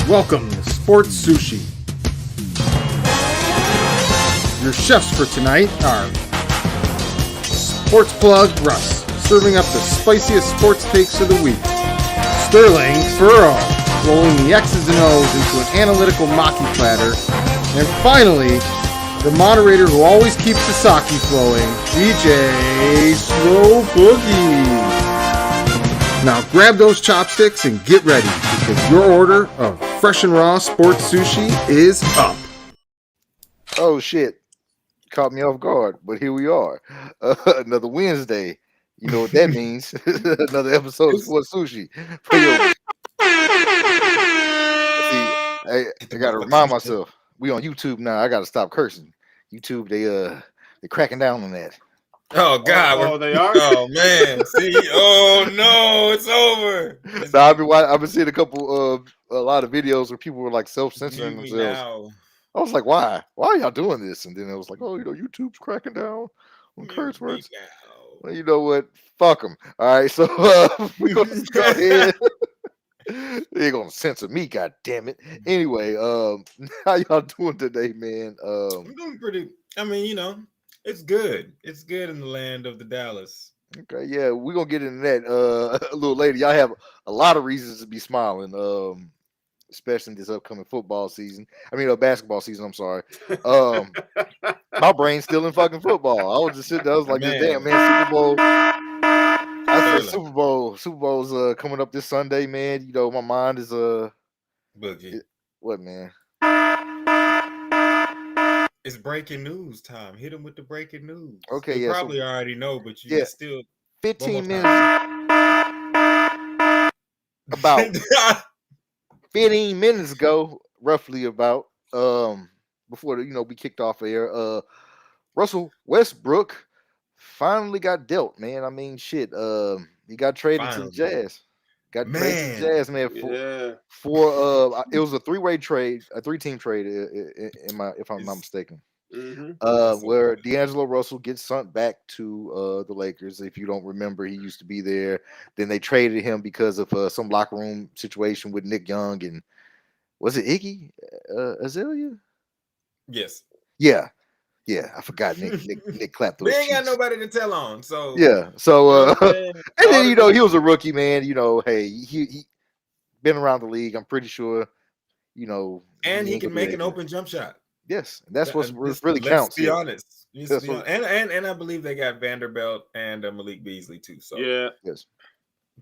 Welcome to Sports Sushi. Your chefs for tonight are Sports Plug Russ, serving up the spiciest sports takes of the week. Sterling Furrow, rolling the X's and O's into an analytical maki platter. And finally, the moderator who always keeps the sake flowing, DJ Slow Boogie. Now grab those chopsticks and get ready, because your order of fresh and raw sports sushi is up. Oh shit, caught me off guard, but here we are. Another Wednesday. You know what that means. Another episode of Sports Sushi. See, I gotta remind myself, we on YouTube now. I gotta stop cursing. YouTube, they cracking down on that. Oh God! Oh, they are. Oh man! See? Oh no! It's over. So I've been seeing a lot of videos where people were like self-censoring themselves. Now. I was like, why? Why are y'all doing this? And then it was like, oh, YouTube's cracking down on curse words. Well, you know what? Fuck them. All right, so we're gonna go ahead. They're gonna censor me, god damn it. Anyway, how y'all doing today, man? I'm doing pretty. I mean, it's good. It's good in the land of the Dallas. Okay, yeah, we're gonna get into that a little later. Y'all have a lot of reasons to be smiling, especially this upcoming football season. I mean, basketball season. I'm sorry. My brain's still in fucking football. I was just sitting there. I was like, damn, man, Super Bowl. I said Super Bowl's coming up this Sunday, man. My mind is Boogie. What, man? It's breaking news time. Hit him with the breaking news. Okay, you yeah. probably already know, but you still 15 minutes. About 15 minutes ago, roughly about before we kicked off air. Russell Westbrook finally got dealt, man. I mean, shit. He got traded to the Jazz. Traded to the Jazz, man. For it was a three-team trade, if I'm not mistaken. Mm-hmm. Where D'Angelo Russell gets sent back to the Lakers. If you don't remember, he used to be there. Then they traded him because of some locker room situation with Nick Young and was it Iggy Azalea? Yes. Yeah. I forgot Nick clapped those. They ain't got nobody to tell on. So yeah. So and then he was a rookie, man. Hey, he been around the league. I'm pretty sure. And he can make an open jump shot. Yes, that's what really counts. Let's be honest. And I believe they got Vanderbilt and Malik Beasley too. So yes.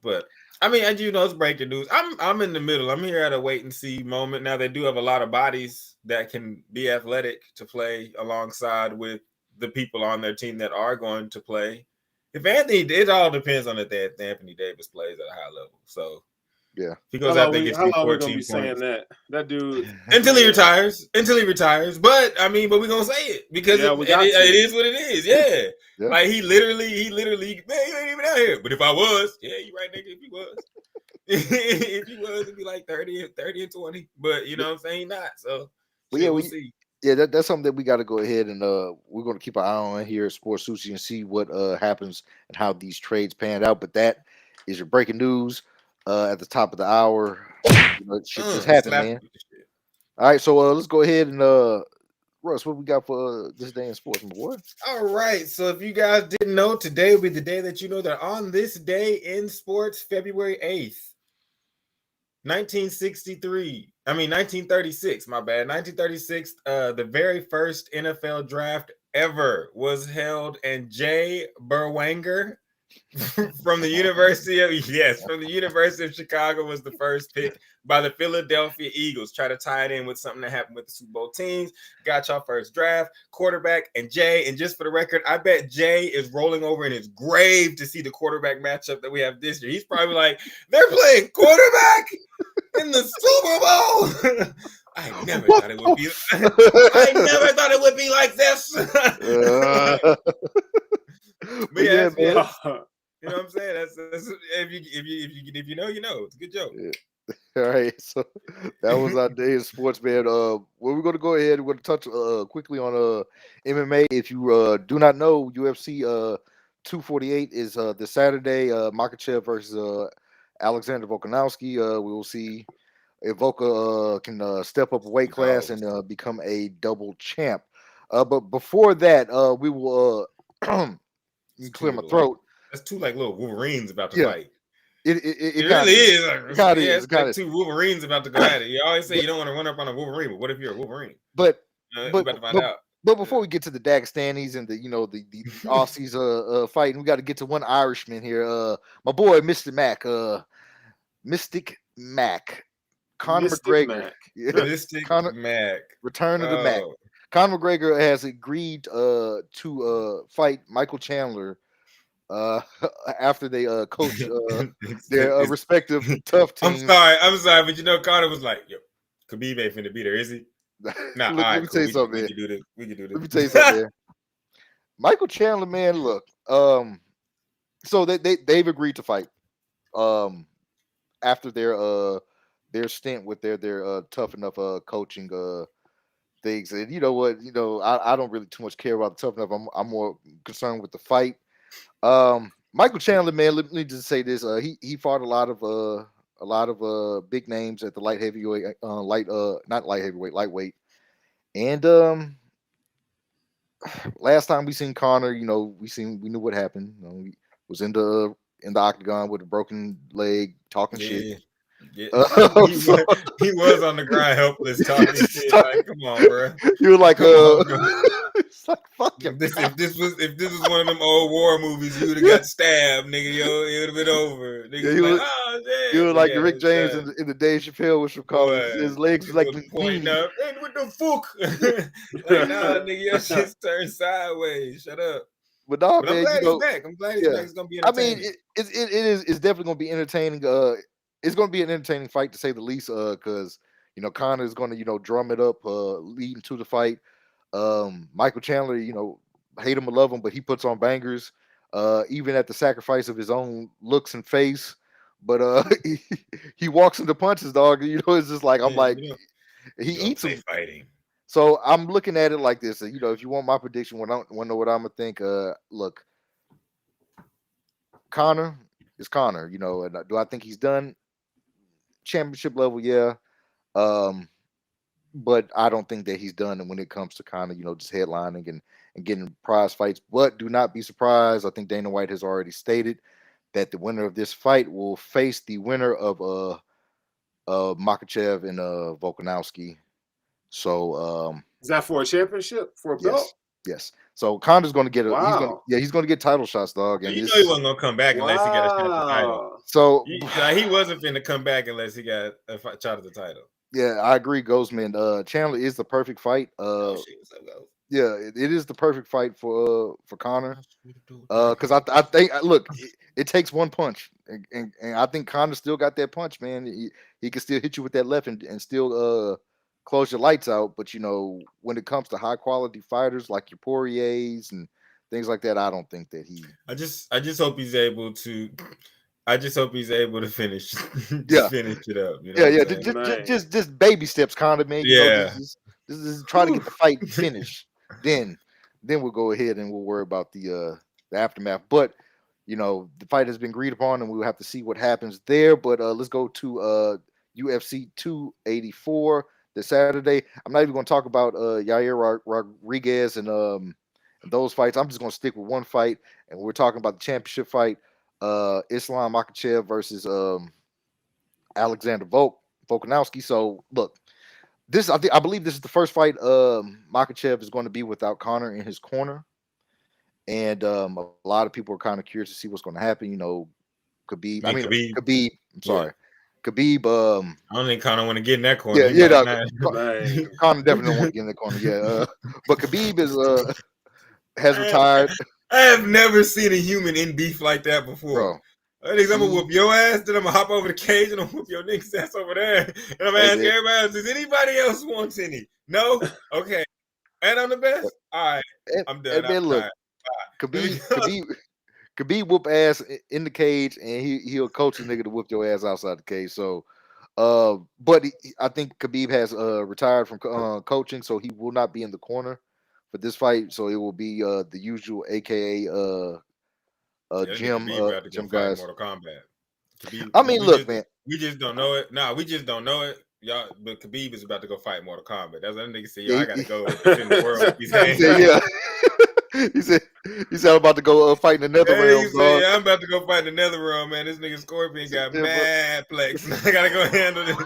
But I mean, it's breaking news. I'm in the middle. I'm here at a wait and see moment. Now they do have a lot of bodies that can be athletic to play alongside with the people on their team that are going to play. It all depends on if Anthony Davis plays at a high level. So yeah, if he goes out there, gets 14 gonna be saying that dude until he retires. But we're gonna say it because it is what it is. Yeah. Yeah. Like he literally, man, you ain't even out here. But if I was, you right, nigga. If he was, if he was, it'd be like 30 and 20. But you know what I'm saying? Not. So we'll see. Yeah, that's something that we got to go ahead and we're going to keep an eye on here at Sports Sushi and see what happens and how these trades pan out. But that is your breaking news at the top of the hour. Shit just happened, man. All right, so let's go ahead and Russ, what we got for this day in sports, my boy? All right. So if you guys didn't know, today will be the day that you know that on this day in sports, February 8th, 1936, my bad. 1936, the very first NFL draft ever was held, and Jay Berwanger from the University of Chicago was the first pick by the Philadelphia Eagles. Try to tie it in with something that happened with the Super Bowl teams. Got y'all first draft, quarterback, and Jay. And just for the record, I bet Jay is rolling over in his grave to see the quarterback matchup that we have this year. He's probably like, they're playing quarterback in the Super Bowl. I never thought it would be like this. But yeah, man. You know what I'm saying? That's if you know, you know. It's a good joke. Yeah. All right, so that was our day in sports, man. We're going to go ahead. We're going to touch quickly on MMA. If you do not know, UFC 248 is this Saturday. Makhachev versus Alexander Volkanovski. We will see if Volka can step up a weight class and become a double champ. But before that, we will clear my throat. That's two like little Wolverines about to Yeah. fight. It really is. It's like two Wolverines about to go at it. You always say you don't want to run up on a Wolverine, but what if you're a Wolverine? But you're about to find out. But before we get to the Dagestanis and the Aussies fighting, we got to get to one Irishman here. My boy, Mr. Mac, Mystic Mac, Conor McGregor, Mystic Mac, Return of the Mac. Conor McGregor has agreed to fight Michael Chandler after they coach their respective tough teams. I'm sorry, but Conor was like, "Yo, Khabib ain't finna beat her, is he?" Nah, let me tell you something. We can do this. Let me tell you something. Man. Michael Chandler, man, look. So they've agreed to fight. After their stint with their tough enough coaching things, and you know what, I don't really too much care about the tough enough. I'm more concerned with the fight. Michael Chandler, man, let me just say this: he fought a lot of big names at the light heavyweight, lightweight, and last time we seen Conor, we knew what happened. He was in the octagon with a broken leg, talking shit. Yeah. He was on the ground helpless talking shit. Like, come on, bro. You were like, it's like, fuck him. If this was one of them old war movies, you would have got stabbed, nigga. It would have been over. You were like Rick James in the Dave Chappelle was from calling. His legs was like pointing up. And with the fuck, like, nah, nigga, your shit's turned sideways. Shut up. But man, I'm glad he's back. I'm glad he's back. It's gonna be entertaining. I mean, it's definitely gonna be entertaining. It's going to be an entertaining fight, to say the least, because Conor is going to drum it up, leading to the fight. Michael Chandler, hate him or love him, but he puts on bangers, even at the sacrifice of his own looks and face. But he walks into punches, dog. It's just like he eats him. Fighting. So I'm looking at it like this. If you want my prediction, want to know what I'm gonna think? Look, Conor is Conor. And do I think he's done? Championship level, yeah, but I don't think that he's done. And when it comes to kind of just headlining and getting prize fights, but do not be surprised. I think Dana White has already stated that the winner of this fight will face the winner of Makhachev and Volkanovski. So is that for a championship, for a belt? Yes. So Connor's going to get he's going to get title shots, dog. And he wasn't going to come back unless he got a shot at the title. So he wasn't finna come back unless he got a shot at the title. Yeah, I agree, Ghostman. Chandler is the perfect fight. Yeah, it is the perfect fight for Conor. Because I think it takes one punch, and I think Conor still got that punch, man. He can still hit you with that left and still close your lights out. But when it comes to high quality fighters like your Poiriers and things like that, I don't think that he. I just hope he's able to. Finish. Finish it up. Just baby steps, Conor, man. Just try to get the fight finished. Then we'll go ahead and we'll worry about the aftermath. But the fight has been agreed upon, and we'll have to see what happens there. But let's go to UFC 284 this Saturday. I'm not even going to talk about Yair Rodriguez and those fights. I'm just going to stick with one fight, and we're talking about the championship fight. Islam Makhachev versus Alexander Volkanovski. So look, I believe this is the first fight Makhachev is going to be without Conor in his corner, and a lot of people are kind of curious to see what's going to happen. Khabib. I'm sorry, Khabib. I don't think Conor want to get in that corner. Conor definitely don't want to get in that corner. Yeah, but Khabib has retired. I have never seen a human in beef like that before. Bro. I'm gonna whoop your ass, then I'm gonna hop over the cage and I'm gonna whoop your nigga's ass over there. And I'm gonna ask everybody else, does anybody else want any? No? Okay. And I'm the best? All right. I'm done. And then look, Khabib whoop ass in the cage, and he'll coach a nigga to whoop your ass outside the cage. So but I think Khabib has retired from coaching, so he will not be in the corner for this fight. So it will be the usual, aka gym about to go gym fight guys. Mortal Kombat. Khabib, I mean, look, man, we just don't know it. Nah, we just don't know it. Y'all, but Khabib is about to go fight Mortal Kombat. That's what that nigga said. Yo, I gotta go defend the world with these he hands. said, yeah. he said I'm about to go fight in the nether realm. He said, yeah, I'm about to go fight in the nether realm, man. This nigga Scorpion got mad plex. I gotta go handle this.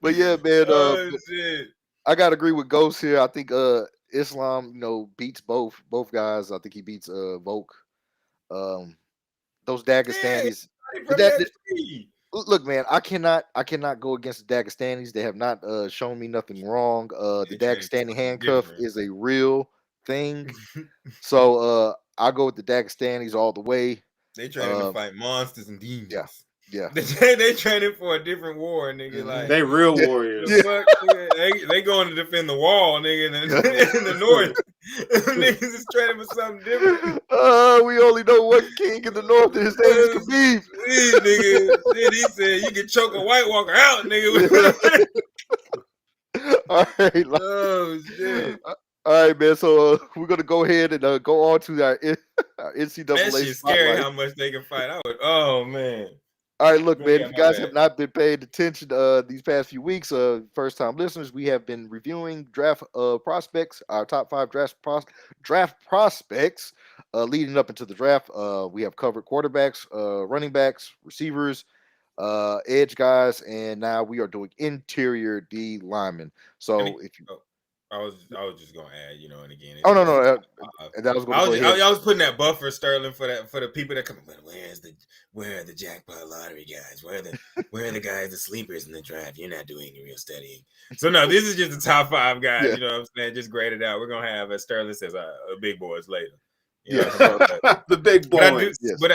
But yeah, man. Shit. I gotta agree with Ghost here. I think Islam, beats both guys. I think he beats Volk. Those Dagestanis. Look, man, I cannot go against the Dagestanis. They have not shown me nothing wrong. The Dagestani handcuff is a real thing. So I go with the Dagestanis all the way. They training to fight monsters and demons. Yeah. They training for a different war, nigga. Like they real warriors. Fuck, nigga? They going to defend the wall, nigga, in the north. Niggas is training for something different. We only know one king in the north, and his name is Khabib. Nigga, he said you can choke a White Walker out, nigga. All right. Oh shit. All right, man. So we're gonna go ahead and go on to our NCAA. That shit's scary how much they can fight. Oh man. All right, look, man. If you guys have not been paying attention these past few weeks, first-time listeners, we have been reviewing draft prospects, our top 5 draft prospects leading up into the draft. We have covered quarterbacks, running backs, receivers, edge guys, and now we are doing interior D linemen. So if you I was just gonna add, and again. Oh no, that was going. I was putting that buffer, Sterling, for the people that come. Where are the jackpot lottery guys? Where are the guys, the sleepers in the draft? You're not doing real studying. So no, this is just the top 5 guys. Yeah. You know what I'm saying? Just graded out. We're gonna have, as Sterling says, big boys later. The big boys. But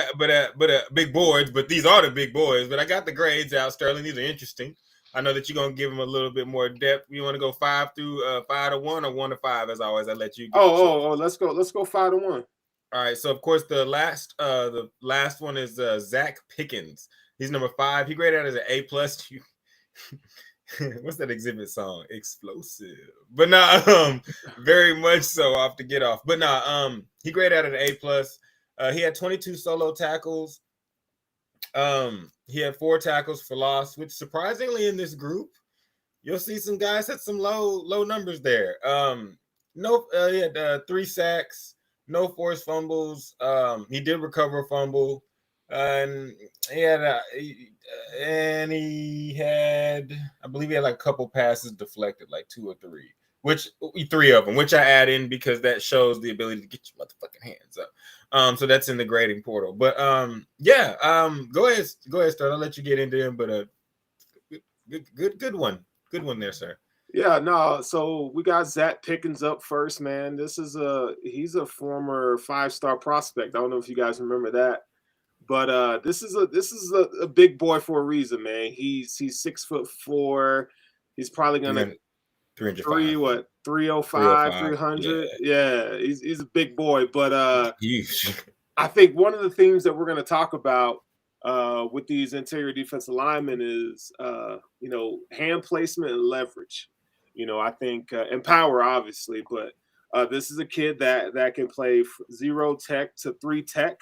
big boys. But these are the big boys. But I got the grades out, Sterling. These are interesting. I know that you're gonna give them a little bit more depth. You want to go 5 to 1 or 1 to 5? As always, I let you. Let's go 5 to 1. All right. So of course the last one is Zacch Pickens. He's number 5. He graded out as an A+. What's that exhibit song? Explosive. But not very much so off the get off. But not he graded out an A+. He had 22 solo tackles. He had 4 tackles for loss, which surprisingly in this group, you'll see some guys had some low numbers there. He had 3 sacks, no forced fumbles. He did recover a fumble, and he had I believe he had like a couple passes deflected, like 2 or 3. Which 3 of them, which I add in because that shows the ability to get your motherfucking hands up. So that's in the grading portal. But go ahead, Star. I'll let you get into him. But good one there, sir. Yeah, no. So we got Zacch Pickens up first, man. He's a former 5-star prospect. I don't know if you guys remember that, but this is a big boy for a reason, man. He's 6'4". He's probably gonna. 305, 300. Yeah, he's a big boy, but huge. I think one of the themes that we're going to talk about with these interior defensive linemen is hand placement and leverage. I think and power, obviously, but this is a kid that can play 0 tech to 3 tech.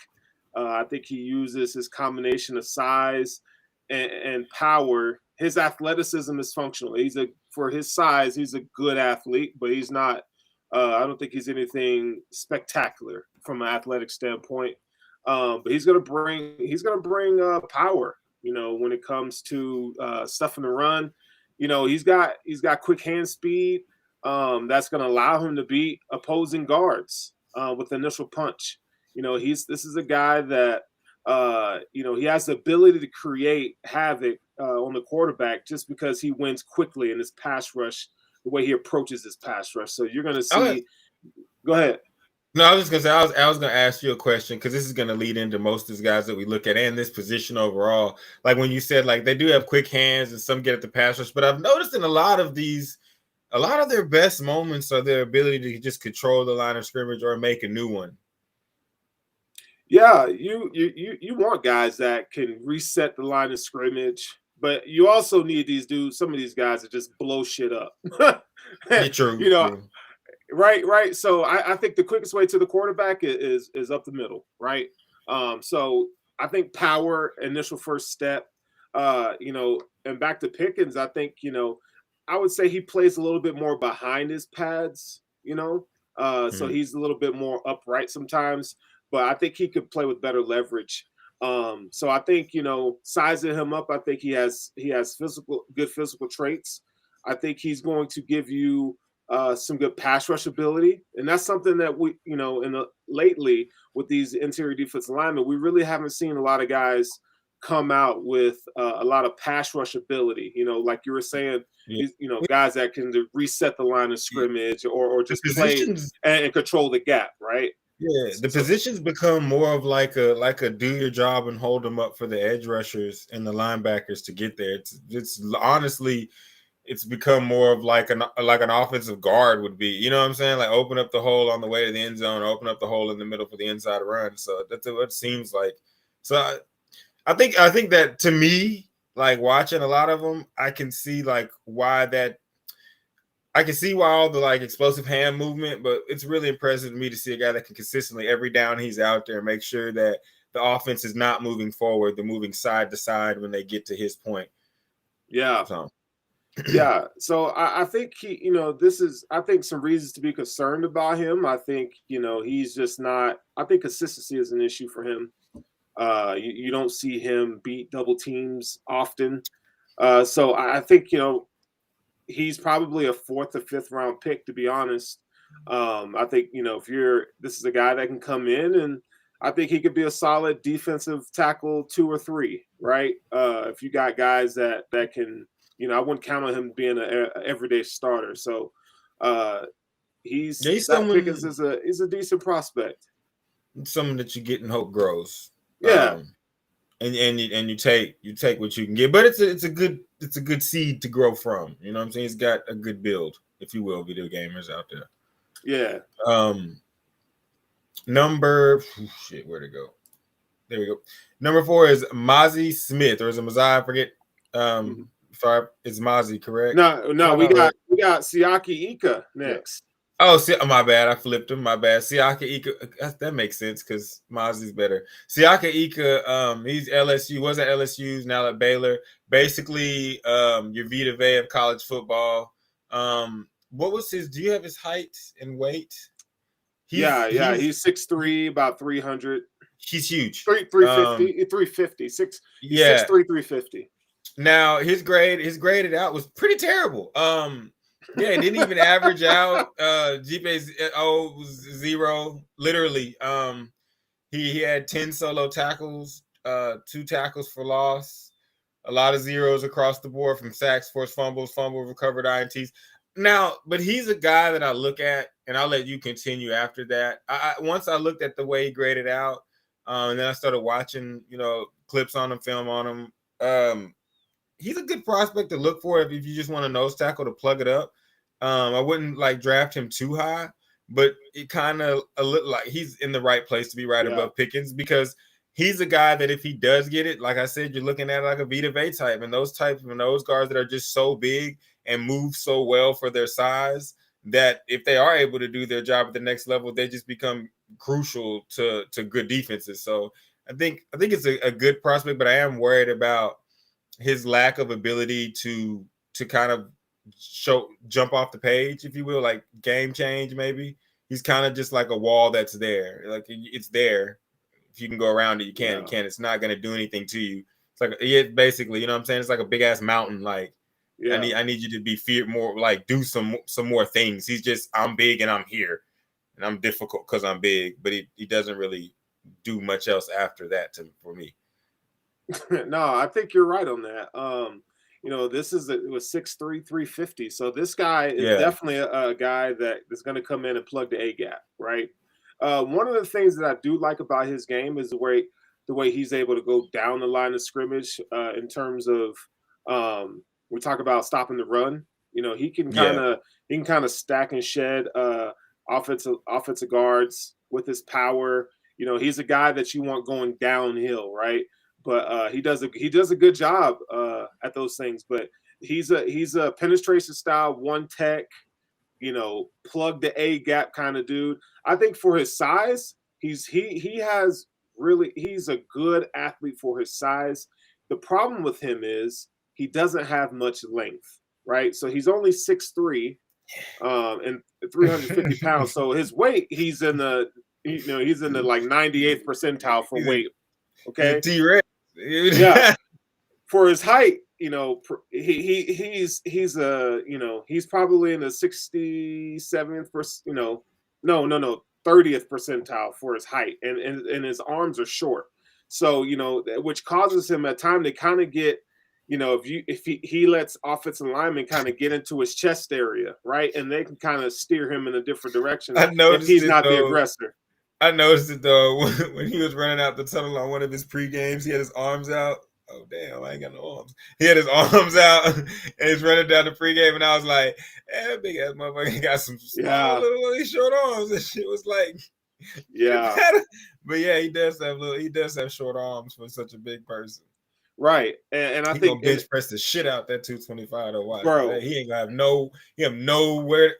I think he uses his combination of size and power. His athleticism is functional. For his size, he's a good athlete, but he's not. I don't think he's anything spectacular from an athletic standpoint. But he's gonna bring power. When it comes to stuff in the run, he's got quick hand speed. That's gonna allow him to beat opposing guards with initial punch. This is a guy that he has the ability to create havoc on the quarterback just because he wins quickly in his pass rush, the way he approaches his pass rush. So you're going to see. Go ahead. No, I was just going to say, I was going to ask you a question because this is going to lead into most of these guys that we look at and this position overall. Like when you said, like they do have quick hands and some get at the pass rush, but I've noticed in a lot of their best moments are their ability to just control the line of scrimmage or make a new one. Yeah, you want guys that can reset the line of scrimmage, but you also need some of these guys that just blow shit up. True. Right. So I think the quickest way to the quarterback is up the middle, right? So I think power, initial first step, and back to Pickens, I think, I would say he plays a little bit more behind his pads, so he's a little bit more upright sometimes, but I think he could play with better leverage. So I think, sizing him up, I think he has good physical traits. I think he's going to give you some good pass rush ability, and that's something that we, lately with these interior defensive linemen, we really haven't seen a lot of guys come out with a lot of pass rush ability. Like you were saying, guys that can reset the line of scrimmage or just play and control the gap, right? Yeah, the positions become more of like a do your job and hold them up for the edge rushers and the linebackers to get there. It's honestly, it's become more of like an offensive guard would be. You know what I'm saying? Like open up the hole on the way to the end zone, or open up the hole in the middle for the inside run. So that's what it seems like. So I think that, to me, like watching a lot of them, I can see like I can see why all the like explosive hand movement, but it's really impressive to me to see a guy that can consistently every down he's out there make sure that the offense is not moving forward, they're moving side to side when they get to his point. Yeah. So. Yeah. So I think I think some reasons to be concerned about him. I think, he's just not, I think consistency is an issue for him. You don't see him beat double teams often. So I think, he's probably a 4th or 5th round pick, to be honest. I think, this is a guy that can come in, and I think he could be a solid defensive tackle 2 or 3, right? If you got guys that can, I wouldn't count on him being an everyday starter. So Pickens is a decent prospect. Someone that you get and hope grows. Yeah. And you take what you can get, but it's a good seed to grow from. You know what I'm saying? He's got a good build, if you will, video gamers out there. Yeah. Where'd it go? There we go. Number 4 is Mazi Smith, or is it Mazi? I forget. Sorry, it's Mazi, correct? No, we got Siaki Ika next. Oh, my bad. I flipped him. My bad. Siaki Ika. That makes sense because Mazi's better. Siaki Ika, he's LSU. Was at LSU. Now at Baylor. Basically, your Vita Vea of college football. What was his? Do you have his height and weight? He's 6'3", about 300. He's huge. 350. 350. 6'3", 350. Now his graded out was pretty terrible. Yeah, it didn't even average out. GPA was 0. Literally, he had 10 solo tackles, 2 tackles for loss, a lot of zeros across the board from sacks, forced fumbles, recovered INTs. Now, but he's a guy that I look at, and I'll let you continue after that. Once I looked at the way he graded out, and then I started watching, clips on him, film on him. He's a good prospect to look for if you just want a nose tackle to plug it up. I wouldn't like draft him too high, but it kind of a little like he's in the right place to be right above Pickens, because he's a guy that if he does get it, like I said, you're looking at like a Vita Vea type, and those types of nose guards that are just so big and move so well for their size that if they are able to do their job at the next level, they just become crucial to good defenses. So I think it's a good prospect, but I am worried about his lack of ability to kind of jump off the page, if you will, like game change. Maybe he's kind of just like a wall that's there, like it's there. If you can go around it, you can. It's not going to do anything to you. It's like basically, you know what I'm saying? It's like a big ass mountain. Like I need you to be feared more, like do some more things. He's just, I'm big and I'm here and I'm difficult because I'm big, but he doesn't really do much else after that for me. No, I think you're right on that. It was 6'3", 350. So this guy is definitely a guy that is going to come in and plug the A gap, right? One of the things that I do like about his game is the way he's able to go down the line of scrimmage in terms of we talk about stopping the run. He can kind of stack and shed offensive guards with his power. He's a guy that you want going downhill, right? But he does a good job at those things. But he's a penetration style, one tech, plug the A gap kind of dude. I think for his size, he's a good athlete for his size. The problem with him is he doesn't have much length, right? So he's only 6'3", and 350 pounds. So his weight, he's in the like 98th percentile for weight. Okay, T-Rex. Yeah. For his height, he's probably in the 67th percent, 30th percentile for his height, and his arms are short. So, which causes him at time to kind of get, if he lets offensive linemen kind of get into his chest area, right? And they can kind of steer him in a different direction if he's not the aggressor. I noticed it though when he was running out the tunnel on one of his pre-games. He had his arms out. Oh damn, I ain't got no arms. He had his arms out and he's running down the pregame, and I was like, "Hey, that big ass motherfucker got some small little short arms." And shit was like, yeah. But yeah, he does have short arms for such a big person. Right, and I think gonna bench press the shit out that 225 to watch. Bro, he ain't gonna have nowhere.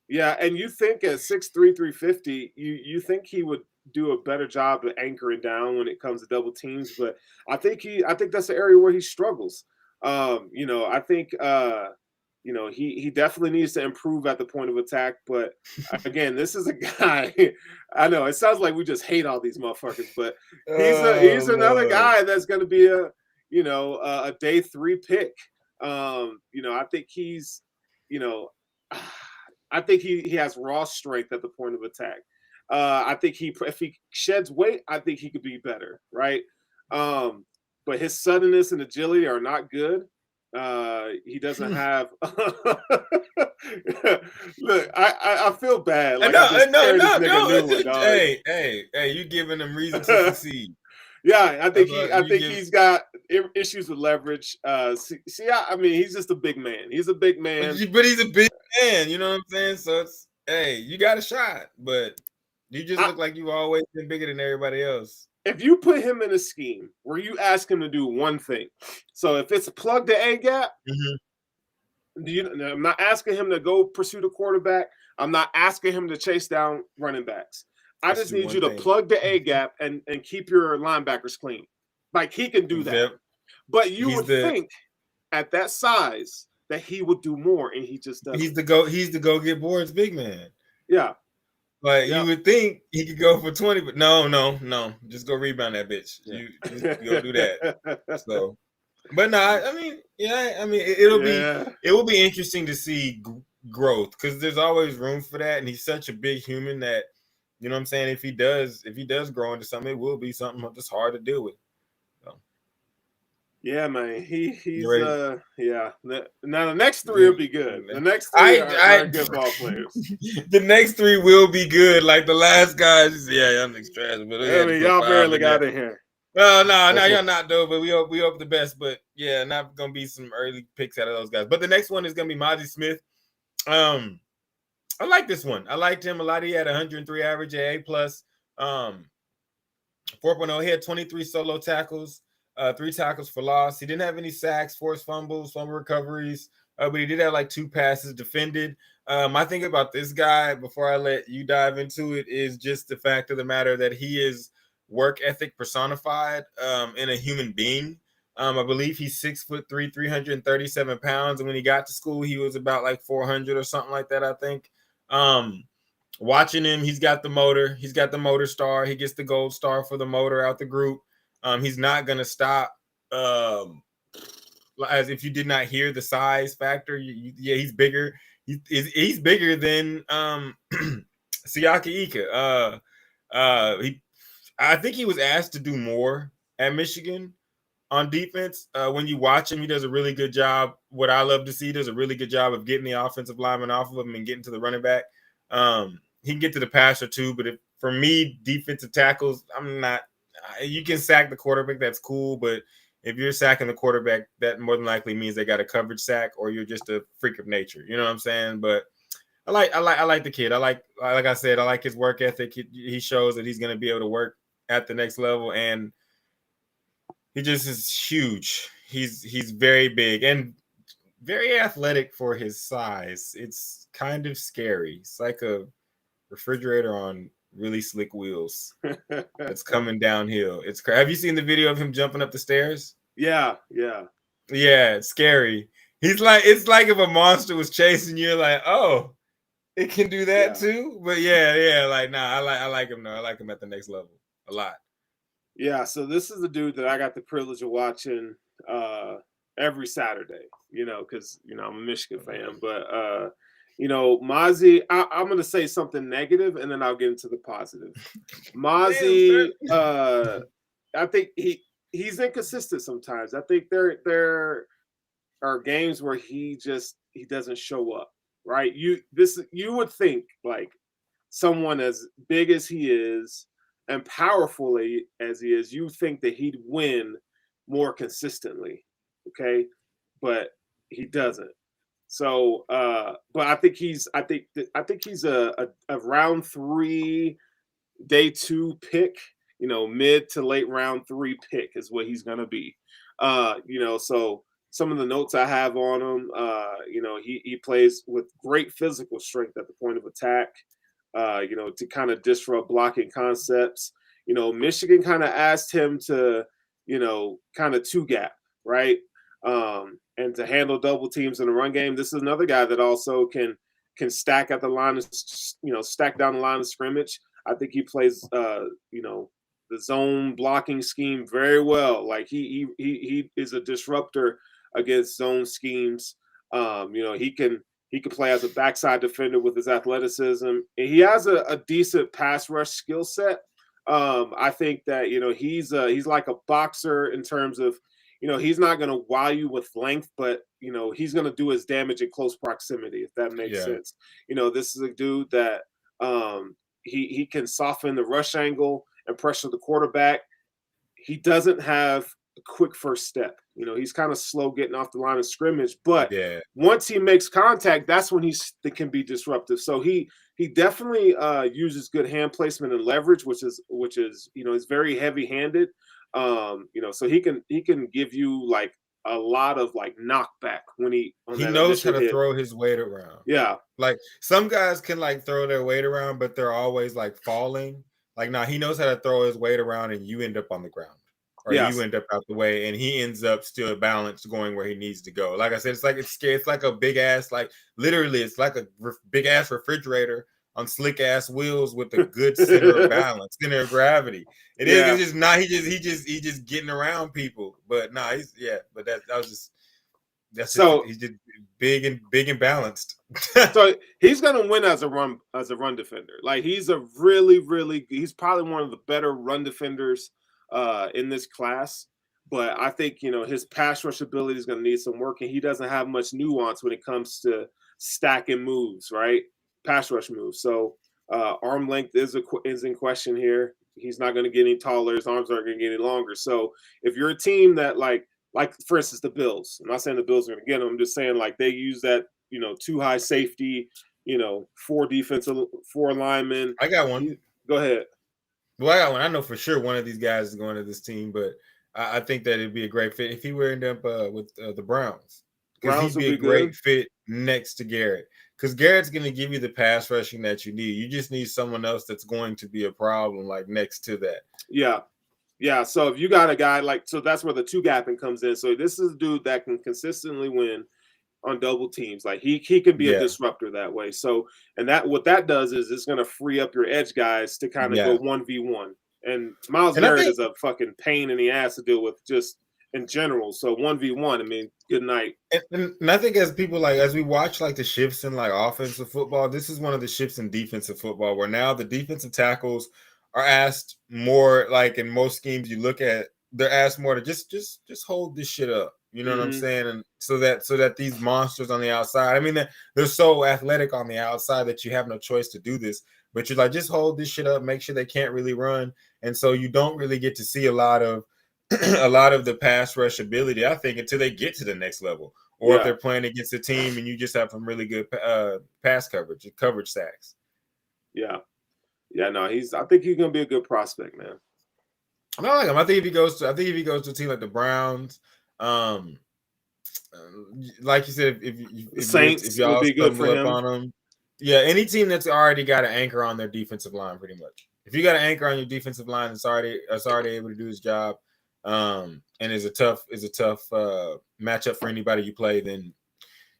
Yeah, and you think at 6'3", 350, you think he would do a better job of anchoring down when it comes to double teams, but I think that's the area where he struggles. I think he definitely needs to improve at the point of attack. But again, this is a guy. I know it sounds like we just hate all these motherfuckers, but he's another guy that's going to be a day 3 pick. I think he's I think he has raw strength at the point of attack. I think if he sheds weight, I think he could be better, right? But his suddenness and agility are not good. He doesn't have. Look, I feel bad. Like no. Hey, you giving him reason to succeed. Yeah, I think he's got issues with leverage. He's just a big man. He's a big man, but he's a big man. You know what I'm saying? So it's you got a shot, but you just look like you've always been bigger than everybody else. If you put him in a scheme where you ask him to do one thing, so if it's plug the A gap, I'm not asking him to go pursue the quarterback. I'm not asking him to chase down running backs. I just need you to plug the A gap and keep your linebackers clean. Like, he can do that. But you would think at that size that he would do more, and he just doesn't. He's the go get boards big man. Yeah. Like, you would think he could go for 20, but no. Just go rebound that bitch. You go do that. So, but no, it will be interesting to see growth, because there's always room for that, and he's such a big human that, you know what I'm saying, if he does grow into something, it will be something that's hard to deal with. So. Yeah, man. He's Now the next 3 will be good. The next 3 are good ball players. The next 3 will be good. Like the last guys, y'all niggas trash. But y'all barely got in here. No, y'all not though. But we hope the best. But yeah, not gonna be some early picks out of those guys. But the next one is gonna be Mazi Smith. I like this one. I liked him a lot. He had 103 average, A+. 4.0. He had 23 solo tackles. 3 tackles for loss. He didn't have any sacks, forced fumbles, fumble recoveries, but he did have like 2 passes defended. My thing about this guy, before I let you dive into it, is just the fact of the matter that he is work ethic personified in a human being. I believe he's 6'3", 337 pounds, and when he got to school, he was about like 400 or something like that, I think. Watching him, he's got the motor. He's got the motor star. He gets the gold star for the motor out the group. He's not going to stop. As if you did not hear the size factor, he's bigger. He's bigger than Siaki Ika. I think he was asked to do more at Michigan on defense. When you watch him, he does a really good job. What I love to see, he does a really good job of getting the offensive lineman off of him and getting to the running back. He can get to the passer too, but for me, defensive tackles, I'm not. You can sack the quarterback, that's cool, but if you're sacking the quarterback, that more than likely means they got a coverage sack, or you're just a freak of nature. You know what I'm saying? But I like the kid. Like I said, I like his work ethic. He shows that he's going to be able to work at the next level, and he just is huge. He's very big, and very athletic for his size. It's kind of scary. It's like a refrigerator on really slick wheels that's coming downhill. Have you seen the video of him jumping up the stairs? Yeah. It's scary. It's like if a monster was chasing you, like, oh, it can do that too. But like, nah, I like him though. I like him at the next level a lot. Yeah, so this is the dude that I got the privilege of watching every Saturday, because I'm a Michigan fan. But Mazi, I'm gonna say something negative and then I'll get into the positive. Mazi, I think he's inconsistent sometimes. I think there are games where he doesn't show up, right? You would think like someone as big as he is and powerfully as he is, you think that he'd win more consistently, okay? But he doesn't. So, but I think he's a round 3, day 2 pick. Mid to late round 3 pick is what he's gonna be. So some of the notes I have on him, he plays with great physical strength at the point of attack. To kind of disrupt blocking concepts. Michigan kind of asked him to, kind of 2-gap, right? And to handle double teams in the run game. This is another guy that also can stack at the line of, stack down the line of scrimmage. I think he plays, the zone blocking scheme very well. Like he is a disruptor against zone schemes. He can play as a backside defender with his athleticism. And he has a decent pass rush skill set. I think that, he's like a boxer in terms of, he's not going to wow you with length, but, he's going to do his damage in close proximity, if that makes sense. This is a dude that he can soften the rush angle and pressure the quarterback. He doesn't have a quick first step. He's kind of slow getting off the line of scrimmage, but once he makes contact, that's when he can be disruptive. So he definitely uses good hand placement and leverage, which is is very heavy-handed. So he can give you like a lot of like knockback when he knows how to throw his weight around. Yeah, like some guys can like throw their weight around, but they're always like falling. Like, nah, he knows how to throw his weight around, and you end up on the ground. Or you end up out the way, and he ends up still balanced, going where he needs to go. Like I said, it's scary. It's like a big ass, like literally, it's like a big ass refrigerator on slick ass wheels with a good center of balance, center of gravity. It is. It's just not. He just getting around people. But nah, he's he's just big and balanced. So he's gonna win as a run defender. Like he's a he's probably one of the better run defenders in this class, but I think his pass rush ability is going to need some work, and he doesn't have much nuance when it comes to stacking moves, right? Pass rush moves. So arm length is in question here. He's not going to get any taller. His arms aren't going to get any longer. So if you're a team that like for instance the Bills, I'm not saying the Bills are going to get him. I'm just saying like they use that 2 high safety, 4 linemen. I got one. Go ahead. Well, I got one. I know for sure one of these guys is going to this team, but I think that it'd be a great fit if he were end up with the Browns. Because he'd be a great fit next to Garrett. Because Garrett's going to give you the pass rushing that you need. You just need someone else that's going to be a problem, like next to that. Yeah. So if you got a guy so that's where the 2-gapping comes in. So this is a dude that can consistently win on double teams. Like he can be a disruptor that way. So, and what that does is it's going to free up your edge guys to kind of go 1v1. And Myles Garrett is a fucking pain in the ass to deal with just in general. So 1v1, I mean, good night. And I think as we watch like the shifts in like offensive football, this is one of the shifts in defensive football where now the defensive tackles are asked more, like in most schemes you look at, they're asked more to just hold this shit up. You know what I'm saying? And so that these monsters on the outside, I mean, they're so athletic on the outside that you have no choice to do this. But you're like, just hold this shit up, make sure they can't really run. And so you don't really get to see a lot of the pass rush ability, I think, until they get to the next level. Or if they're playing against a team and you just have some really good pass coverage sacks. Yeah. No, I think he's gonna be a good prospect, man. I like him. I think if he goes to a team like the Browns, like you said, Saints if y'all would be good for stumble up him. on them, yeah, any team that's already got an anchor on their defensive line, pretty much. If you got an anchor on your defensive line that's already able to do his job, and is a tough matchup for anybody you play, then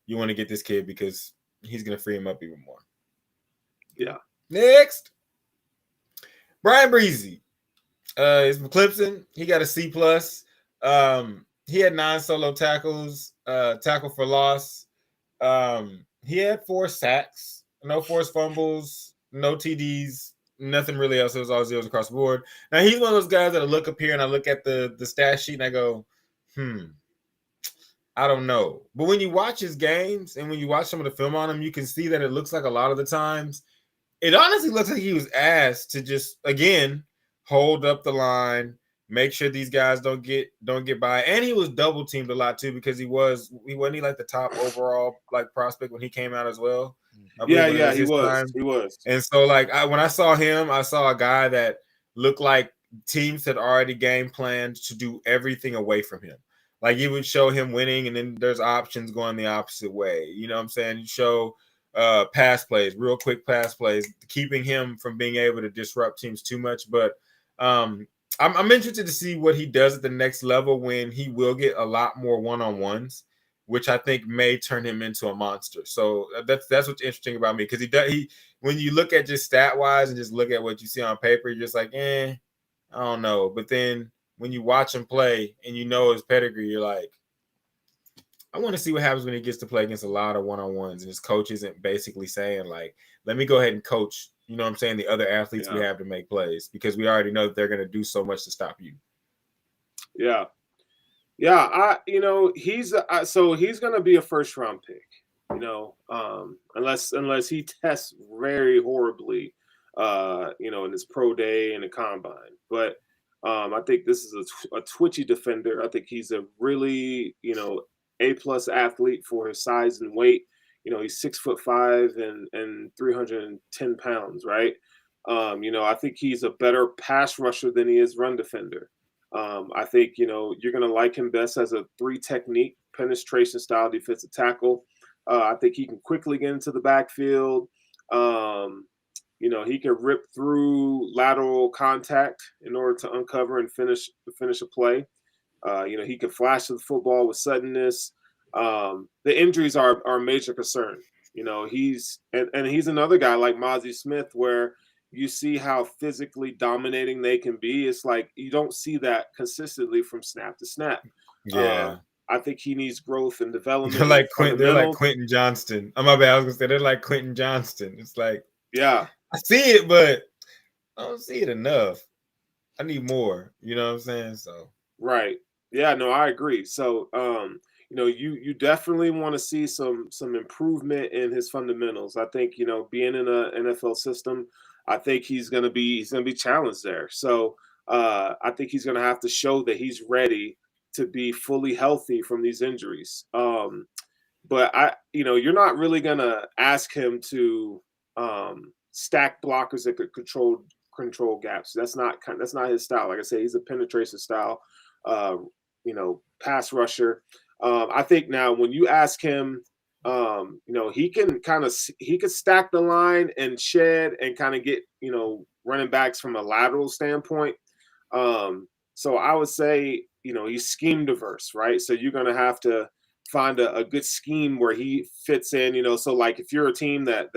you want to get this kid because he's going to free him up even more. Yeah. Next, Bryan Bresee. He's from Clemson. He got a C+. He had 9 solo tackles, tackle for loss. He had 4 sacks, no forced fumbles, no TDs, nothing really else. It was all zeros across the board. Now, he's one of those guys that I look up here and I look at the stat sheet and I go, I don't know. But when you watch his games and when you watch some of the film on him, you can see that it looks like a lot of the times, it honestly looks like he was asked to just, again, hold up the line, make sure these guys don't get by. And he was double teamed a lot too because he wasn't like the top overall like prospect when he came out as well. He was. And so like when I saw him, I saw a guy that looked like teams had already game planned to do everything away from him. Like you would show him winning, and then there's options going the opposite way. You know what I'm saying? You show pass plays, real quick pass plays, keeping him from being able to disrupt teams too much. But I'm interested to see what he does at the next level when he will get a lot more one-on-ones, which I think may turn him into a monster. So that's what's interesting about me because he when you look at just stat-wise and just look at what you see on paper, you're just like, I don't know. But then when you watch him play and you know his pedigree, you're like, I want to see what happens when he gets to play against a lot of one-on-ones and his coach isn't basically saying, like, let me go ahead and coach, you know what I'm saying, the other athletes we have to make plays because we already know that they're going to do so much to stop you. Yeah. Yeah, he's going to be a first-round pick, unless he tests very horribly, in his pro day and the combine. But I think this is a twitchy defender. I think he's a really, A+ athlete for his size and weight. He's 6'5" and 310 pounds, right? I think he's a better pass rusher than he is run defender. I think, you're going to like him best as a 3 technique penetration style defensive tackle. I think he can quickly get into the backfield. He can rip through lateral contact in order to uncover and finish a play. He can flash the football with suddenness. The injuries are a major concern. He's another guy like Mazi Smith where you see how physically dominating they can be. It's like you don't see that consistently from snap to snap. Yeah. I think he needs growth and development. They're like Quentin Johnston. Oh, my bad. I was gonna say they're like Quentin Johnston. It's like, yeah, I see it, but I don't see it enough. I need more. You know what I'm saying? So right. Yeah, no, I agree. So you definitely want to see some improvement in his fundamentals. I think, being in an NFL system, I think he's gonna be challenged there. So I think he's gonna have to show that he's ready to be fully healthy from these injuries. But you're not really gonna ask him to stack blockers that could control gaps. That's not his style. Like I say, he's a penetration style, pass rusher. I think now when you ask him, he could stack the line and shed and kind of get, running backs from a lateral standpoint. So I would say, he's scheme diverse, right? So you're going to have to find a good scheme where he fits in, so like if you're a team that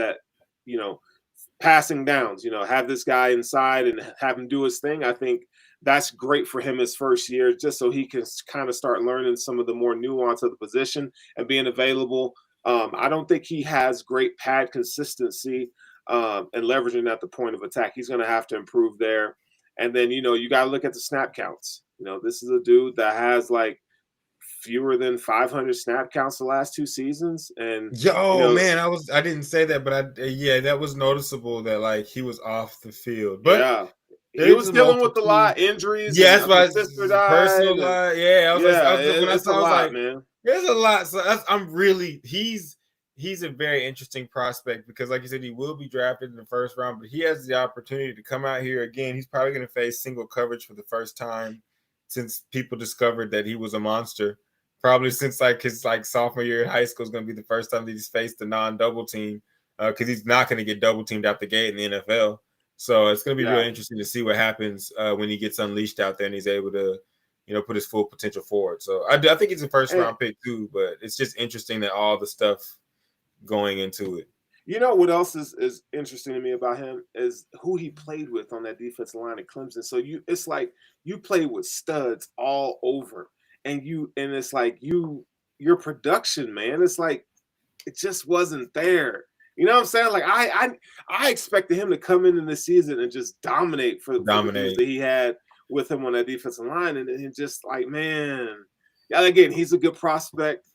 passing downs, have this guy inside and have him do his thing. I think that's great for him his first year, just so he can kind of start learning some of the more nuance of the position and being available. I don't think he has great pad consistency and leveraging at the point of attack. He's going to have to improve there. And then, you got to look at the snap counts. This is a dude that has like fewer than 500 snap counts the last 2 seasons. And man, I didn't say that, but that was noticeable that like he was off the field. But yeah. He was dealing with a lot of injuries. Yeah, that's why sister died. Personal life. Yeah, when I saw, I was like, man, there's a lot. So he's a very interesting prospect because, like you said, he will be drafted in the first round, but he has the opportunity to come out here again. He's probably going to face single coverage for the first time since people discovered that he was a monster. Probably since like his sophomore year in high school is going to be the first time that he's faced a non-double team because he's not going to get double teamed out the gate in the NFL. So it's going to be real interesting to see what happens when he gets unleashed out there and he's able to, put his full potential forward. So I think he's a first round pick too, but it's just interesting that all the stuff going into it. You know what else is interesting to me about him is who he played with on that defensive line at Clemson. So it's like you play with studs all over, and it's like your production, man. It's like it just wasn't there. You know what I'm saying? Like I expected him to come in this season and just dominate for the games that he had with him on that defensive line, and just like, man, yeah. Again, he's a good prospect.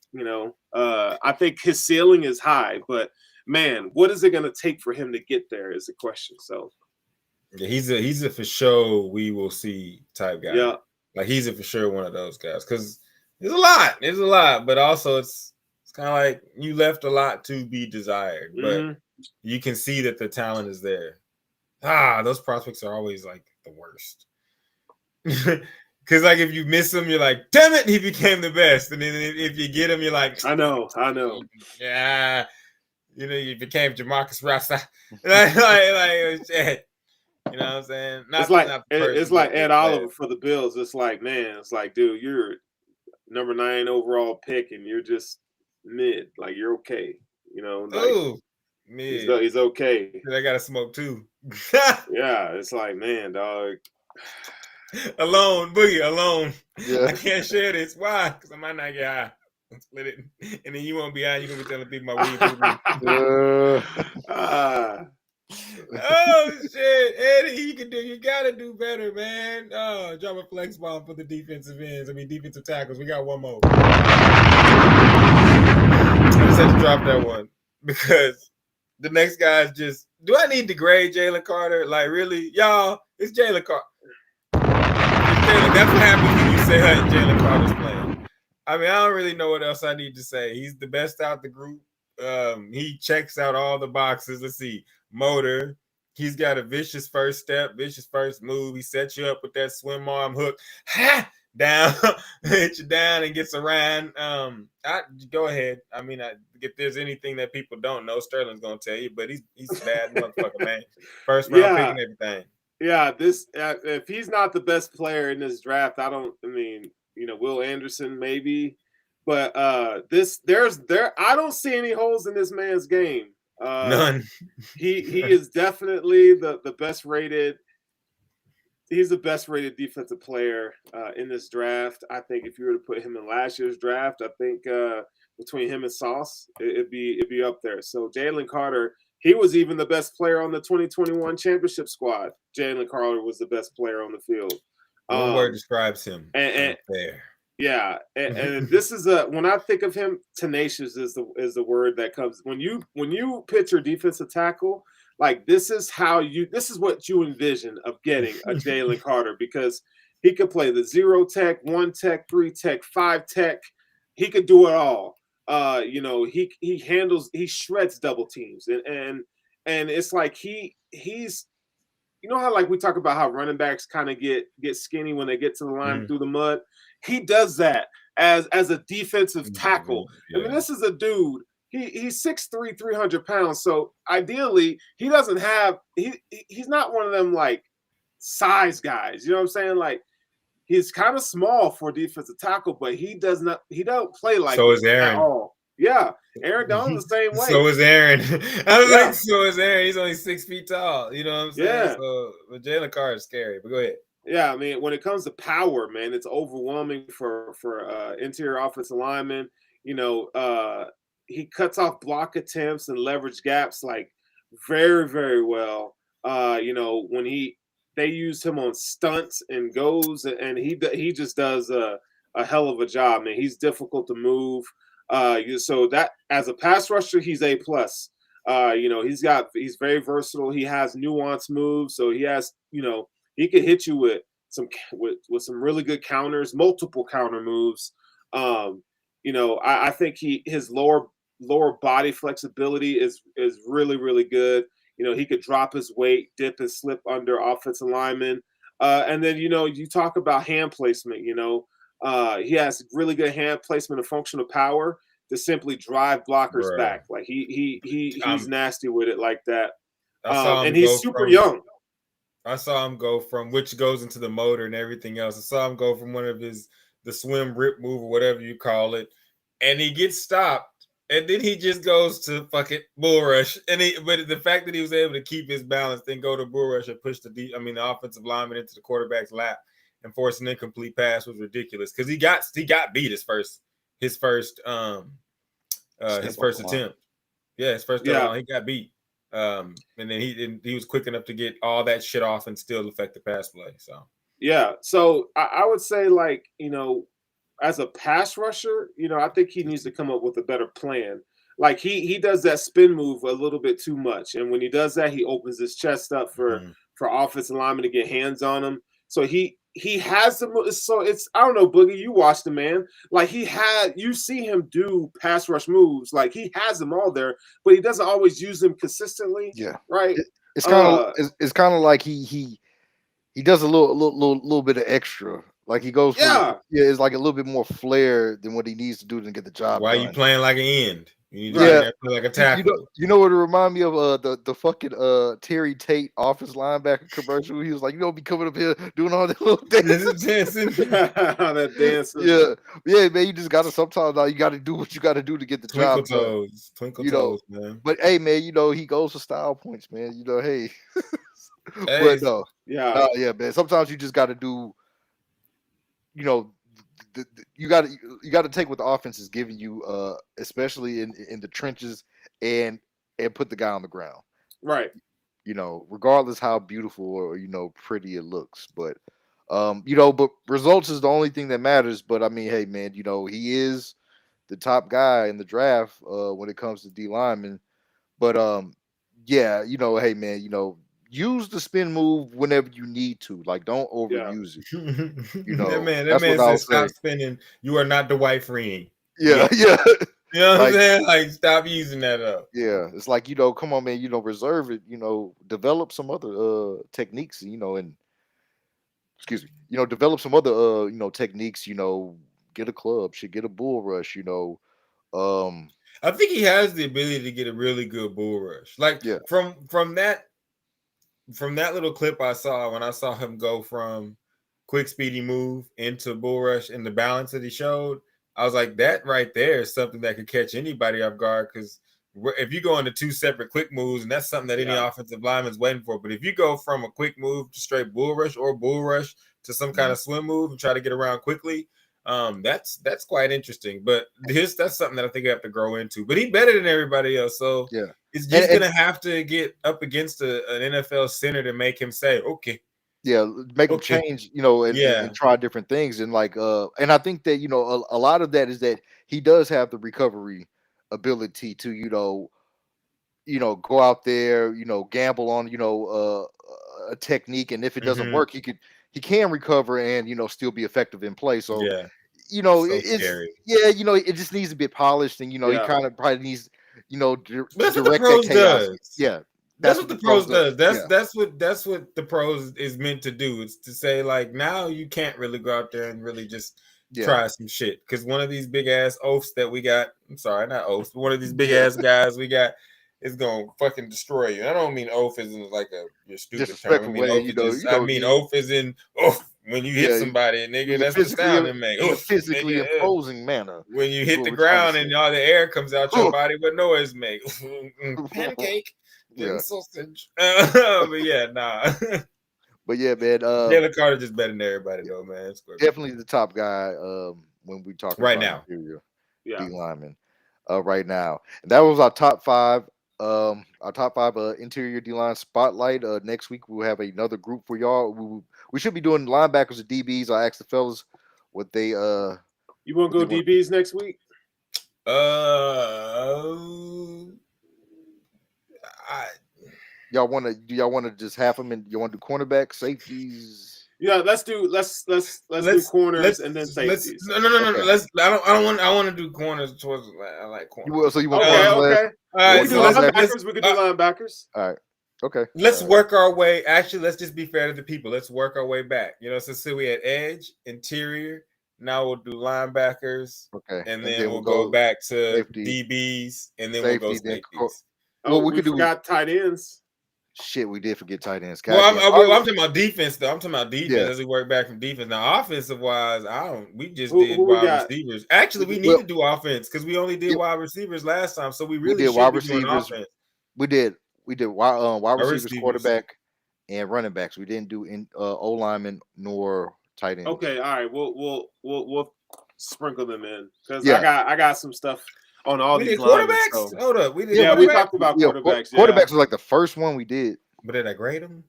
I think his ceiling is high, but man, what is it going to take for him to get there is the question. So, yeah, he's a for sure we will see type guy. Yeah, like he's a for sure one of those guys because there's a lot, but also it's kind of like you left a lot to be desired, but you can see that the talent is there. Those prospects are always like the worst. Because like if you miss him, you're like, damn it, he became the best. And then if you get him, you're like, I know. Yeah, you became Jamarcus Russell. like shit. You know what I'm saying? It's like Ed Oliver for the Bills. It's like, man, it's like, dude, you're number 9 overall pick, and you're just mid. Like you're okay. Mid. He's okay. I gotta smoke too. Yeah, it's like, man, dog. Alone, Boogie, alone. Yeah. I can't share this. Why? Because I might not get high. Split it, and then you won't be high. You're gonna be telling people my weed. Oh shit, Eddie, you gotta do better, man. Oh, drop a flex bomb for the defensive tackles. We got one more. I just had to drop that one because the next guy is just. Do I need to grade Jalen Carter? Like really, y'all? It's Jalen Carter. That's what happens when you say how Jalen Carter's playing. I mean, I don't really know what else I need to say. He's the best out the group. He checks out all the boxes. Let's see. Motor. He's got a vicious first step, vicious first move. He sets you up with that swim arm hook. Down, hit you down and gets around. Go ahead. I mean, if there's anything that people don't know, Sterling's gonna tell you, but he's a bad motherfucker, man. First round pick and everything. Yeah, if he's not the best player in this draft, Will Anderson maybe, but I don't see any holes in this man's game. None. He is definitely the best rated. He's the best rated defensive player in this draft. I think if you were to put him in last year's draft, I think between him and Sauce, it'd be up there. So Jalen Carter. He was even the best player on the 2021 championship squad. Jalen Carter was the best player on the field. One word describes him. And yeah, and this is when I think of him, tenacious is the word that comes when you picture defensive tackle. Like this is what you envision of getting a Jalen Carter because he could play the 0 tech, 1 tech, 3 tech, 5 tech. He could do it all. He shreds double teams and it's like he's how like we talk about how running backs kind of get skinny when they get to the line through the mud. He does that as a defensive tackle. Yeah. I mean, this is a dude. He's 6'3", 300 pounds. So ideally, he doesn't have he's not one of them like size guys. You know what I'm saying? Like he's kind of small for a defensive tackle, but he don't play like so is Aaron. At all. Yeah, Aaron Donald's the same way. So is Aaron. I was like, so is Aaron. He's only 6 feet tall. You know what I'm saying? Yeah. So Jalen Carter is scary. But go ahead. Yeah, I mean, when it comes to power, man, it's overwhelming for interior offensive linemen. He cuts off block attempts and leverage gaps like very, very well. When they use him on stunts and goes, and he just does a hell of a job, man. He's difficult to move. So that as a pass rusher, he's A+. He's very versatile. He has nuanced moves, so he has he can hit you with some really good counters, multiple counter moves. I think his lower body flexibility is really, really good. He could drop his weight, dip and slip under offensive linemen. And then, you talk about hand placement, He has really good hand placement and functional power to simply drive blockers back. Like he's nasty with it like that. And he's super young. I saw him go from, which goes into the motor and everything else. I saw him go from one of the swim rip move or whatever you call it, and he gets stopped, and then he just goes to fucking bull rush. But the fact that he was able to keep his balance, then go to bull rush and push the offensive lineman into the quarterback's lap and force an incomplete pass was ridiculous because he got beat his first attempt. Yeah, his first time he got beat. And then he was quick enough to get all that shit off and still affect the pass play. So I would say, like, as a pass rusher, I think he needs to come up with a better plan. Like he does that spin move a little bit too much, and when he does that, he opens his chest up for offensive linemen to get hands on him. So he has them. So it's, I don't know, Boogie, you watch the man. Like you see him do pass rush moves. Like he has them all there, but he doesn't always use them consistently. Yeah. Right. It's kind of like he does a little bit of extra. Like he goes it's like a little bit more flair than what he needs to do to get the job done. Why you playing like an end? You need to play like a tackle. You know what it remind me of? The fucking Terry Tate offensive linebacker commercial. He was like, be coming up here doing all that little dancing. That dancing. Yeah, man. You just gotta sometimes you gotta do what you gotta do to get the job done. Twinkle toes, man. But hey, man, he goes for style points, man. Hey. But no, yeah, man. Sometimes you just gotta do. You got to take what the offense is giving you, especially in the trenches, and put the guy on the ground. Right. Regardless how beautiful or pretty it looks, but but results is the only thing that matters. But I mean, hey, man, he is the top guy in the draft when it comes to D linemen. But hey, man, use the spin move whenever you need to. Like, don't overuse it. That man says stop spinning. You are not the wife ring. Yeah. You know what I'm saying? Like, stop using that up. Yeah, it's like, come on, man. Reserve it. Develop some other techniques. And excuse me. Develop some other techniques. Get a club. Get a bull rush. I think he has the ability to get a really good bull rush. Like from that little clip I saw, when I saw him go from quick, speedy move into bull rush and the balance that he showed, I was like, that right there is something that could catch anybody off guard. Because if you go into two separate quick moves, and that's something that any offensive lineman's waiting for. But if you go from a quick move to straight bull rush or bull rush to some kind of swim move and try to get around quickly, that's quite interesting. But that's something that I think I have to grow into. But he's better than everybody else, so it's just gonna have to get up against an NFL center to make him say, okay. Yeah, make him change, and try different things. And like and I think that a lot of that is that he does have the recovery ability to go out there, gamble on a technique, and if it doesn't work, he can recover and still be effective in play. So it's scary. It just needs to be polished, and he kind of probably needs that's what the pros does. Yeah, that's what the pros does. That's what the pros is meant to do. It's to say, like, now you can't really go out there and really just try some shit, because one of these big ass oafs that we got, I'm sorry, not oafs, but one of these big ass guys we got is gonna fucking destroy you. I don't mean oaf as in like your stupid term. I mean oaf is in when you hit somebody, nigga. That's the sound it makes. Physically opposing manner. When you hit the ground and all the air comes out your body, what noise make? Pancake. Sausage. But yeah, nah. But yeah, man. Jalen Carter just better than everybody though, man. Definitely the top guy. When we talk right about now, D lineman. Right now, and that was our top five. Interior D-line spotlight. Next week we'll have another group for y'all. We should be doing linebackers and DBs. I asked the fellas what they You want to go DBs next week? Y'all want to just have them, and you want to do cornerback, safeties? Yeah, let's do corners and then safeties. No. Okay. I want to do corners towards. I like corners. So you want okay. All right, we could do linebackers. All right. Okay. Let's work our way. Actually, let's just be fair to the people. Let's work our way back. So we had edge, interior, Now we'll do linebackers. Okay. And then we'll go back to safety. DBs, and then we'll go safeties. Well, we forgot tight ends. Shit, we did forget tight ends. Well, I'm talking about defense, though. I'm talking about defense as we work back from defense. Now, offensive wise, we just did wide receivers. Actually, we need to do offense because we only did wide receivers last time, so we really should be doing offense. We did wide receivers, quarterback, and running backs. We didn't do O linemen nor tight ends. Okay, all right. We'll sprinkle them in because I got some stuff on all these quarterbacks. So. Hold up, we talked about quarterbacks. Quarterbacks was like the first one we did. But did I grade them?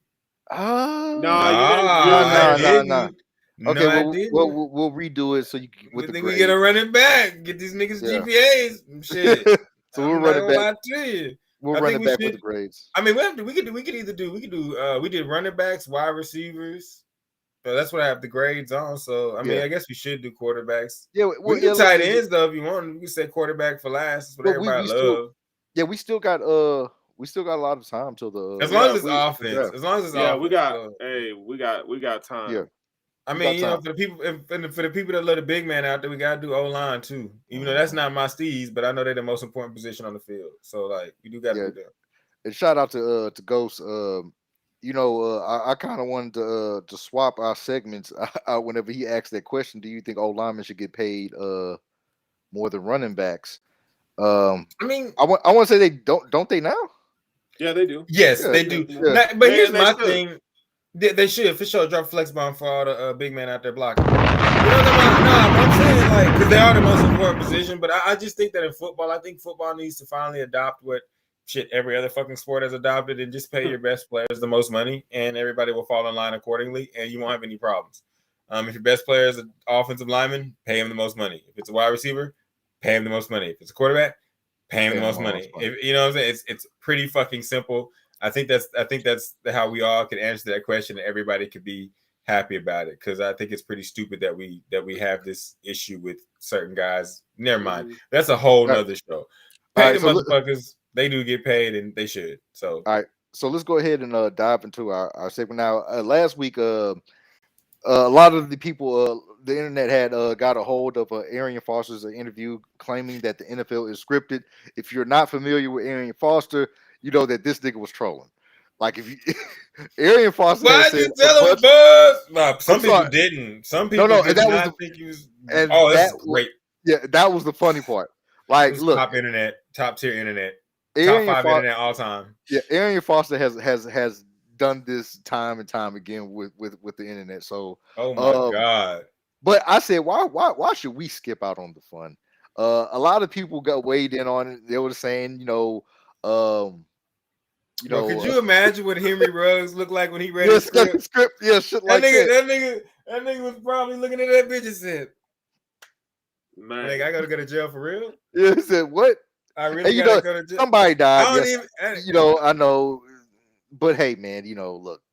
No. Okay, we'll redo it so you can. With the grades. We get a running back. Get these niggas GPAs. Shit. So we'll run it back. We'll run it back with the grades. I mean, we did running backs, wide receivers. So that's what I have the grades on. So I mean, I guess we should do quarterbacks. Yeah, we do tight ends though. If you want, we can say quarterback for last. That's what everybody loves. We still got a lot of time till the. As long as it's offense. As long as it's offense. We got time. Yeah. I mean, for the people that let a big man out there, we gotta do O-line too. Even though that's not my steez, but I know they're the most important position on the field. So like, we do gotta do that. And shout out to Ghost. I kind of wanted to swap our segments out whenever he asked that question. Do you think old linemen should get paid more than running backs? I mean, I want to say they don't they now? Yeah, they do. Yes, they do. Yeah. But here's my thing: they should for sure drop flex bomb for all the big men out there blocking. I'm saying like because they are the most important position. But I just think that in football, I think football needs to finally adopt what every other fucking sport has adopted and just pay your best players the most money and everybody will fall in line accordingly and you won't have any problems. If your best player is an offensive lineman, pay him the most money. If it's a wide receiver, pay him the most money. If it's a quarterback, pay him the most money. If, you know what I'm saying? It's pretty fucking simple. I think that's how we all can answer that question and everybody could be happy about it because I think it's pretty stupid that we have this issue with certain guys. Never mind. That's a whole nother show. Pay the motherfuckers. They do get paid, and they should. So, all right. So let's go ahead and dive into our segment now. Last week, a lot of the people, the internet had got a hold of Arian Foster's interview, claiming that the NFL is scripted. If you're not familiar with Arian Foster, you know that this nigga was trolling. Like if you, Arian Foster. Why'd you tell him, Buzz? No, some people didn't. Some people did not think he was. And that's great. Yeah, that was the funny part. Like, look, top tier internet. Arian Top 5 internet all time. Yeah, Arian Foster has done this time and time again with the internet. So, oh my god! But I said, why should we skip out on the fun? A lot of people got weighed in on it. They were saying, could you imagine what Henry Ruggs looked like when he read his script? Yeah, shit like that. That nigga was probably looking at that bitch and said, "Man, I gotta go to jail for real." Yeah, he said, "What?" I really gotta go to jail. Somebody died. I know. But hey, man, look.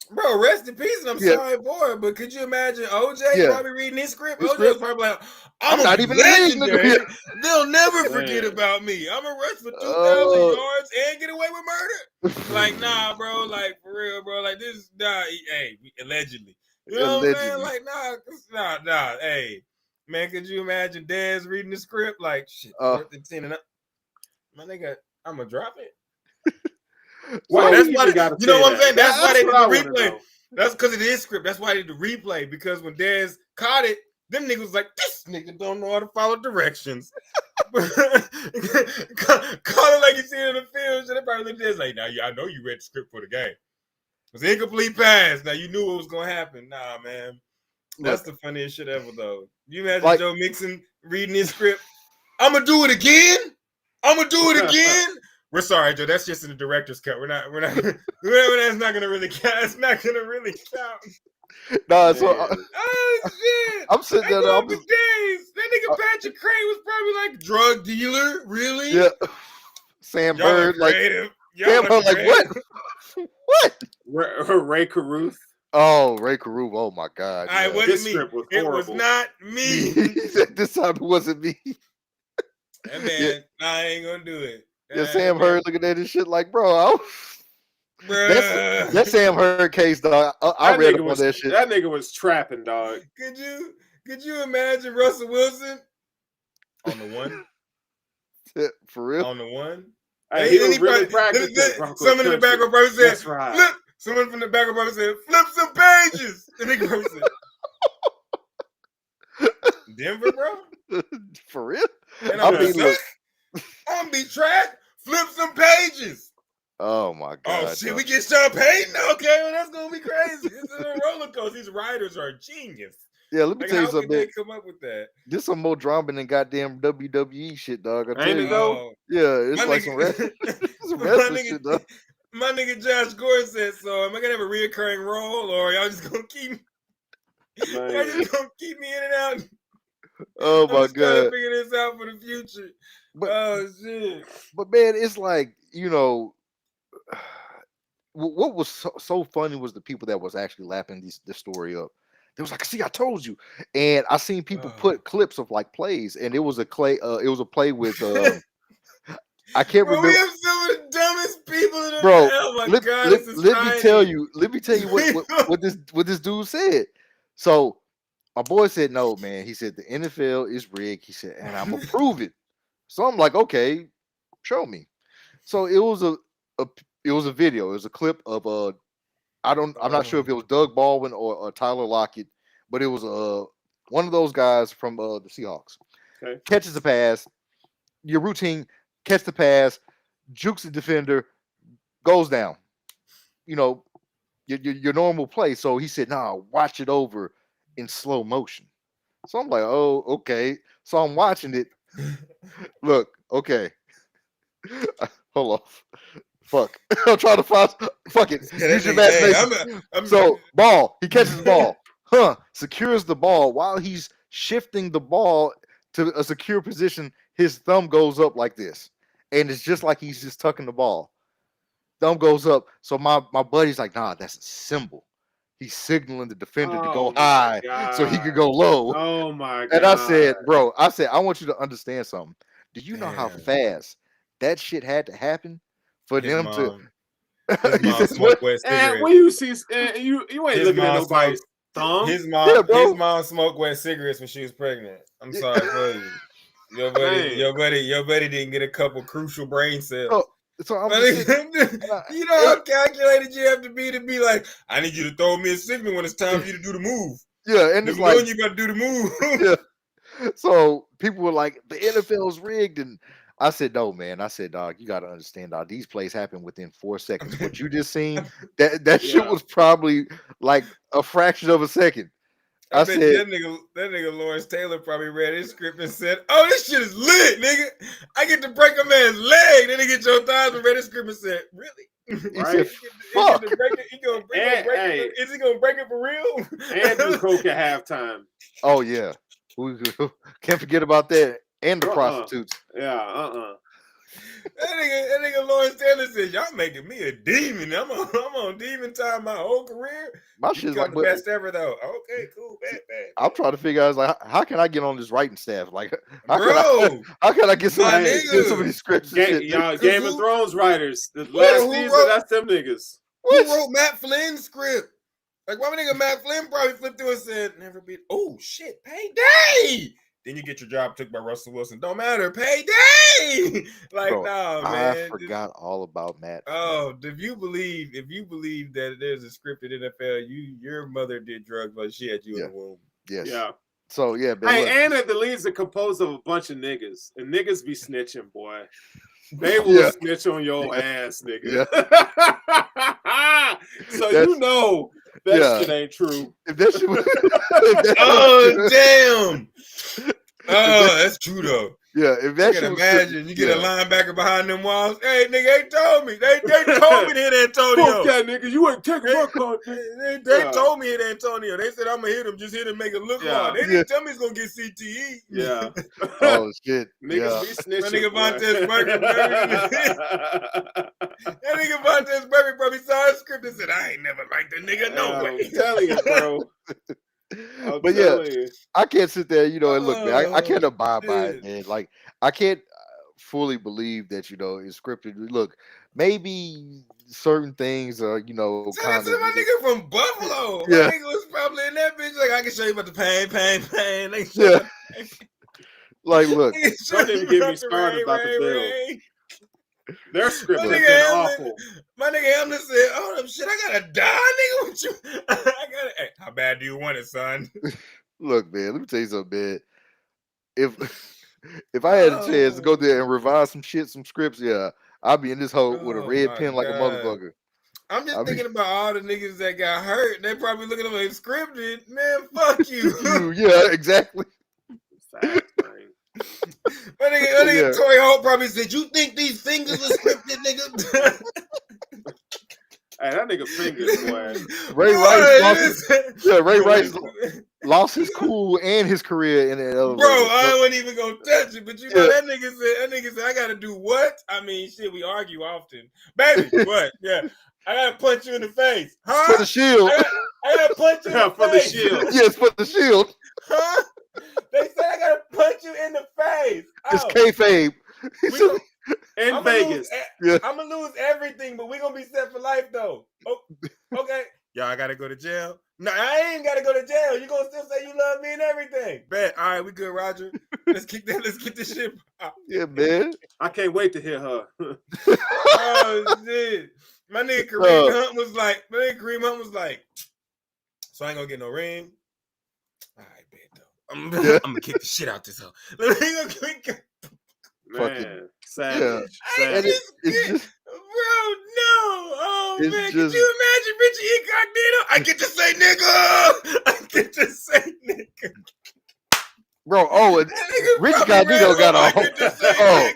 Bro, rest in peace, and I'm sorry for it, but could you imagine OJ probably reading his script? OJ was probably like, I'm not even legendary. They'll never forget about me. I'm gonna rush for 2,000 yards and get away with murder. Like, nah, bro, like, for real, bro. Like, this, allegedly. You know what I'm saying? Like, nah, hey. Man, could you imagine Dez reading the script? Like, shit, 4th and 10 and up. My nigga, I'm gonna drop it. Well, that's why you know what I'm saying? That's why they did the replay. That's because it is script. That's why they did the replay. Because when Dez caught it, them niggas was like, this nigga don't know how to follow directions. Call it like you see it in the film. So they probably looked at it like, now I know you read the script for the game. It was an incomplete pass. Now you knew what was gonna happen. Nah, man. That's the funniest shit ever, though. You imagine Joe Mixon reading his script? I'm gonna do it again. We're sorry, Joe. That's just in the director's cut. We're not. That's not gonna really count. It's not gonna really count. No, oh shit! I'm sitting there. That nigga Patrick Crane was probably like drug dealer. Really? Yeah. Sam Bird, Sam Bird, what? What? Ray Caruth. Oh, Ray Caruth. Oh my God. It wasn't me. It was not me. He said this time it wasn't me. That man, I ain't gonna do it. Sam Hurd looking at this shit like, bro, that's Sam Hurd case, dog. I read about that shit. That nigga was trapping, dog. Could Could you imagine Russell Wilson on the one? For real? On the one? Hey, he was really practicing. Someone in the background probably said, That's right. flip. Someone from the background probably said, flip some pages. And nigga probably said, Denver, bro? For real? And I'm going to be track. Flip some pages. Oh my God! Oh shit, we get Sean Payton. Okay, well, that's gonna be crazy. It's a roller coaster. These writers are genius. Yeah, let me tell you something. How could they come up with that? This some more drama than goddamn WWE shit, dog. I tell Ain't you. it though? Yeah, it's like some wrestling shit, dog. My nigga Josh Gordon said, "So am I gonna have a reoccurring role, or y'all just gonna keep me? Y'all just gonna keep me in and out?" Oh my I'm just trying to God! figure this out for the future. But, oh shit! But man, it's like, you know, what was so funny was the people that was actually lapping this story up. They was like, "See, I told you," and I seen people put clips of like plays, and it was a play with I can't remember. We have some of the dumbest people in the bro. Oh my God! Let me tell you what this dude said. So my boy said, "No, man." He said the NFL is rigged. He said, and I'm gonna prove it. So I'm like, "Okay, show me." So it was a video. It was a clip of I'm not sure if it was Doug Baldwin or Tyler Lockett, but it was one of those guys from the Seahawks. Okay. Catches the pass. Your routine, catch the pass, jukes the defender, goes down. You know, your normal play. So he said, "Nah, watch it over in slow motion." So I'm like, "Oh, okay." So I'm watching it. Look, okay. Hold on. Fuck. I'm trying to find. Fuck it. Use your imagination. So ball. He catches the ball. Secures the ball while he's shifting the ball to a secure position. His thumb goes up like this, and it's just like he's just tucking the ball. Thumb goes up. So my buddy's like, "Nah, that's a symbol. He's signaling the defender to go high so he could go low." Oh my God. And I said, "Bro, I want you to understand something. Do you know how fast that shit had to happen for his them mom, to?" His mom smoked wet cigarettes. And when you see, you ain't looking at nobody's thumb. His mom smoked wet cigarettes when she was pregnant. I'm sorry for you. Your buddy didn't get a couple crucial brain cells. So I'm you know how calculated you have to be like, I need you to throw me a signal when it's time for you to do the move. Yeah, and it's like you got to do the move. Yeah. So people were like, the NFL's rigged, and I said, "No, man." I said, "Dog, you got to understand, dog. These plays happen within 4 seconds. What you just seen, that shit was probably like a fraction of a second." I bet that nigga Lawrence Taylor probably read his script and said, "Oh, this shit is lit, nigga. I get to break a man's leg." Then he get your thighs and read his script and said, "Really?" Right? Fuck. Is he gonna break it for real? Andrew Coke at halftime. Oh yeah, we can't forget about that and the prostitutes. Yeah, That nigga Lawrence Taylor said, "Y'all making me a demon. I'm on demon time my whole career." My shit's like the best ever though. Okay, cool, bad. I'm trying to figure out, like, how can I get on this writing staff? Like, how can I get some of these scripts? Y'all Game of Thrones writers. The last season, that's them niggas. Who wrote Matt Flynn's script? Like, why nigga Matt Flynn probably flipped through and said, "Never be." Oh shit, payday. Then you get your job took by Russell Wilson. Don't matter, payday. Like, bro, nah, man. I forgot all about Matt. Oh, if you believe that there's a scripted NFL, your mother did drugs, but she had you in the womb. Yes. Yeah. So yeah, man. Hey, and the leads are composed of a bunch of niggas, and niggas be snitching, boy. They will snitch on your ass, nigga. Yeah. So you know that shit ain't true. If that shit was, damn. Oh, that's true though. Yeah, if that you can imagine, you get a linebacker behind them walls. Hey, nigga, they told me. They told me it ain't Antonio. Fuck that, nigga. You ain't taking my card. They told me it ain't Antonio. They said I'm gonna hit him. Just hit him, make it look hard. They didn't tell me he's gonna get CTE. Yeah. Oh shit. Niggas be snitching. That nigga Vontaze Burger, that nigga Vontaze Burger probably saw his script and said, "I ain't never liked the nigga no way." I'm telling you, bro. But yeah, I can't sit there, and look, man, I can't abide by it, man. Like, I can't fully believe that, it's scripted. Look, maybe certain things are, kind of. My nigga from Buffalo. Yeah. My nigga was probably in that bitch. Like, I can show you about the pain. They can show Yeah. you about the pain. Like, look, They can show Don't you even get me about the started about the Bills. rain. Their script My has nigga been Hamlin, awful. my nigga Hamlin said, "Oh shit, I gotta die, nigga. What you? I gotta. Hey, how bad do you want it, son?" look, man. Let me tell you something, man. If I had a chance to go there and revise some scripts, yeah, I'd be in this hole with a Oh red my pen like a God. motherfucker. I'm just I mean- thinking about all the niggas that got hurt. They probably looking at them like scripted. Man, fuck you. Yeah, exactly. Fast brain. My nigga Yeah. Torrey Holt probably said, "You think these fingers are scripted, nigga?" Hey, that nigga fingers, boy. Ray Boy, Rice lost listen. Ray Rice lost his cool and his career in the elevator. Bro, I wasn't even gonna touch it, but you know Yeah. that nigga said, I gotta do what? I mean, shit, we argue often. Baby, what? Yeah. I gotta punch you in the face. Huh? For the shield. I gotta punch you in the For the face. shield. Yes, for the shield. Huh? They said I gotta punch you in the face. It's Oh, kayfabe. we gonna- In I'ma Vegas. Yeah. I'm gonna lose everything, but we gonna be set for life though. Oh, okay. Y'all gotta go to jail. No, I ain't gotta go to jail. You gonna still say you love me and everything. Bet. All right, we good, Roger. Let's get this shit. Yeah, man. I can't wait to hear her. Oh shit. My nigga Kareem Hunt was like, so I ain't gonna get no ring. All right, bet though. I'm gonna kick the shit out this hoe. Man, savage. And Savage. it's just, Bro, no. Oh It's man, just- could you imagine Richie Incognito? I get to say nigga. I get to say nigga. bro. Oh, and That nigga Richie probably Cognito read got I a whole. get to say Oh,